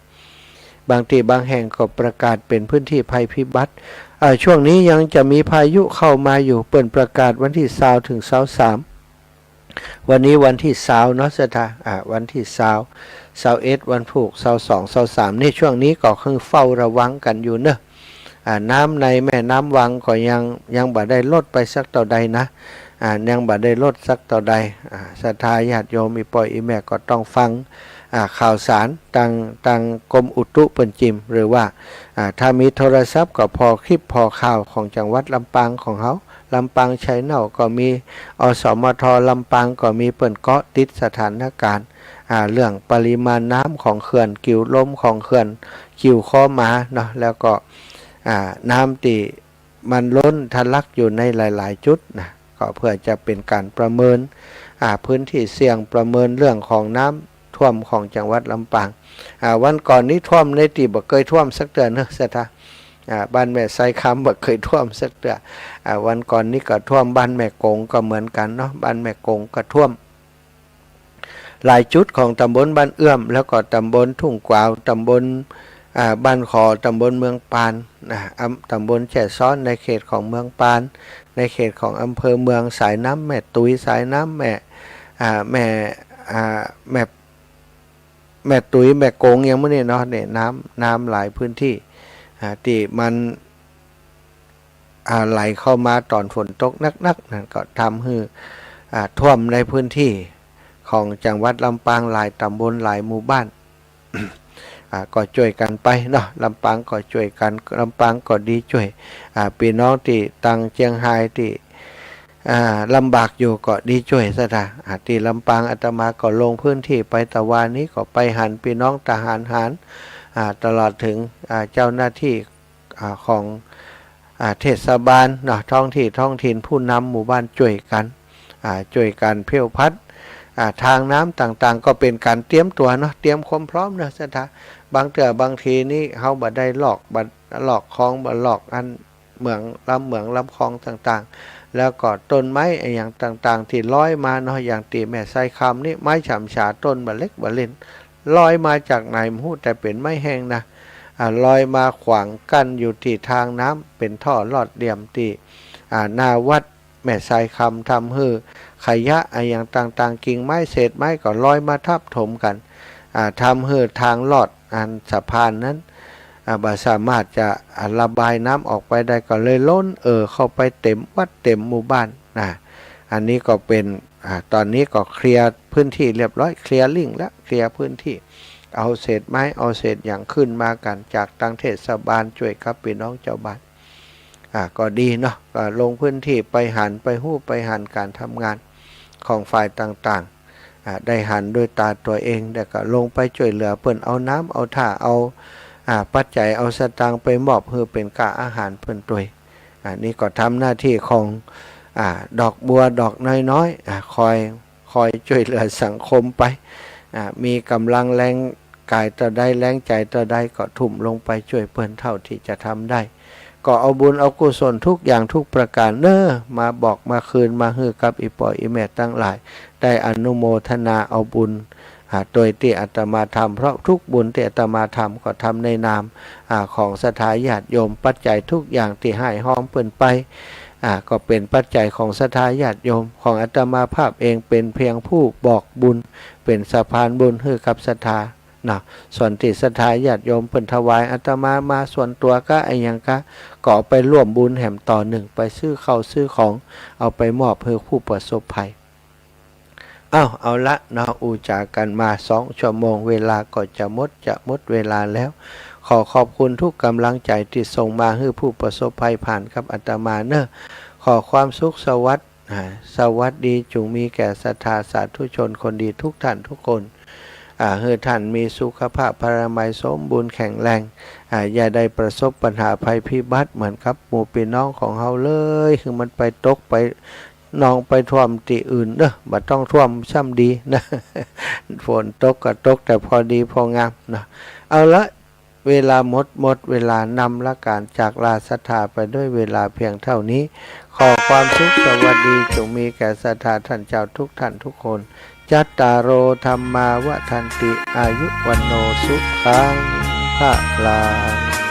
[SPEAKER 1] บางที่บางแห่งก็ประกาศเป็นพื้นที่ภัยพิบัติช่วงนี้ยังจะมีพายุเข้ามาอยู่เปิดประกาศวันที่20ถึง23วันนี้วันที่20เนาะสถาวันที่21วันพุธ22 23นี่ช่วงนี้ก็คือเฝ้าระวังกันอยู่เนอะน้ำในแม่น้ำวังก็ยังบ่ได้ลดไปสักต่อใดนะยังบ่ได้ลดสักต่อใดศรัทธาญาติโยมอีปอยอีแม่ก็ต้องฟังข่าวสารต่างกรมอุตุเปิ้นจิมหรือว่าถ้ามีโทรศัพท์ก็พอคลิปพอข่าวของจังหวัดลำปางของเขาลำปางชัยเน่าก็มีอสมทลำปางก็มีเปิ้นเกาะติดสถานการณ์เรื่องปริมาณน้ำของเขื่อนกิ่วล้มของเขื่อนกิ่วข้อมาเนาะแล้วก็น้ำที่มันล้นทะลักอยู่ในหลายๆจุดนะก็เพื่อจะเป็นการประเมินพื้นที่เสี่ยงประเมินเรื่องของน้ำท่วมของจังหวัดลำปางวันก่อนนี้ท่วมในที่บ่เคยท่วมสักเดือนนะสถาบ้านแม่ไซคำบ่เคยท่วมสักเดือนวันก่อนนี้ก็ท่วมบ้านแม่กงก็เหมือนกันเนาะบ้านแม่กงก็ท่วมหลายจุดของตำบลบ้านเอื้อมแล้วก็ตำบลทุ่งกวาวตำบลบ้านขอตำบลเมืองปานตำบลแช่ซ้อนในเขตของเมืองปานในเขตของอำเภอเมืองสายน้ำแม่ตุยสายน้ำแม่ตุยแม่โกงยังไม่ได้เนาะเนี่ยน้ำหลายพื้นที่ที่มันไหลเข้ามาตอนฝนตกนักๆนั่นก็ทำให้ท่วมในพื้นที่ของจังหวัดลำปางหลายตำบลหลายหมู่บ้าน ก็ช่วยกันไปเนาะลำปางก็ช่วยกันลำปางก็ดีช่วยพี่น้องที่ตังเชียงไฮ้ที่ลำบากอยู่ก็ดีช่วยซะนะที่ลำปางอาตมาก็ลงพื้นที่ไปตะวันนี้ก็ไปหันพี่น้องทหารตลอดถึงเจ้าหน้าที่ของเทศบาลเนาะท้องถิ่นผู้นำหมู่บ้านช่วยกันเพี้ยวพัดทางน้ำต่างๆก็เป็นการเตรียมตัวเนาะเตรียมความพร้อมเนาะสถาบางทีนี่เขาบ่ได้หลอกคลองบ่หลอกอันเหมืองลำคลองต่างๆแล้วก็ต้นไม้อย่างต่างๆที่ลอยมาเนาะอย่างตีแม่ไซคำนี่ไม้ฉ่ำฉาต้นบ่เล็กบ่เล่นลอยมาจากไหนมู้แต่เป็นไม้แห้งนะลอยมาขวางกั้นอยู่ที่ทางน้ำเป็นท่อลอดเหลี่ยมที่หน้าวัดแม่ไซคำทำให้ขยะอย่างต่างๆกิ่งไม้เศษไม้ก็ลอยมาทับถมกันทำให้ทางลอดอันสะพานนั้นบ่สามารถจะระบายน้ำออกไปได้ก็เลยล้นเข้าไปเต็มวัดเต็มหมู่บ้านอันนี้ก็เป็นตอนนี้ก็เคลียร์พื้นที่เรียบร้อยเคลียร์ลิงแล้วเคลียร์พื้นที่เอาเศษไม้เอาเศษอย่างขึ้นมากันจากตั้งเทศบาลช่วยกับพี่น้องเจ้าบ้านก็ดีเนาะก็ลงพื้นที่ไปหันการทำงานของฝ่ายต่างๆได้หันด้วยตาตัวเองแต่ก็ลงไปช่วยเหลือเพิ่นเอาน้ำเอาท่าเอาปัจจัยเอาสตางค์ไปมอบเพื่อเป็นค่าอาหารเพิ่นตัวนี่ก็ทำหน้าที่ของดอกบัวดอกน้อยๆคอยช่วยเหลือสังคมไปมีกำลังแรงกายต่อได้แรงใจต่อได้ก็ทุ่มลงไปช่วยเพิ่นเท่าที่จะทำได้ก็เอาบุญเอากุศลทุกอย่างทุกประการมาบอกมาคืนมาฮือกับอีปอยอีแม่ตั้งหลายได้อนุโมทนาเอาบุญโดยที่อาตมาทำเพราะทุกบุญที่อาตมาทำก็ทำในนามของศรัทธาญาติโยมปัจจัยทุกอย่างที่ให้ห้อมเปิ่นไปก็เป็นปัจจัยของศรัทธาญาติโยมของอาตมาภาพเองเป็นเพียงผู้บอกบุญเป็นสะพานบุญให้กับศรัทธาส่วนที่ศรัทธาญาติโยมเปิ่นถวายอาตมาส่วนตัวก็อย่างก็ไปร่วมบุญแห่มต่อหนึ่งไปซื้อข้าวซื้อของเอาไปมอบให้ผู้ประสบภัยเอาละอูจากันมา2 ชั่วโมงเวลาก็จะหมดเวลาแล้วขอบคุณทุกกำลังใจที่ส่งมาให้ผู้ประสบภัยผ่านกับอาตมาขอความสุขสวัสดีจงมีแก่ศรัทธาสาธุชนคนดีทุกท่านทุกคน ให้ท่านมีสุขภาพพรามัยสมบูรณ์แข็งแรงอย่าได้ประสบปัญหาภัยพิบัติเหมือนกับหมู่พี่น้องของเฮาเลยคือมันไปตกไปนองไปท่วมที่อื่นเด้อบ่ต้องท่วมช่ำดีนะ ฝนตกก็ตกแต่พอดีพองามนะเอาละเวลาหมดเวลานำละการจากลาศรัทธาไปด้วยเวลาเพียงเท่านี้ขอความสุขสวัสดีจงมีแก่ศรัทธาท่านเจ้าทุกท่านทุกคนจัตตารโอธรรมาวทันติอายุวันโนสุขังภะลัง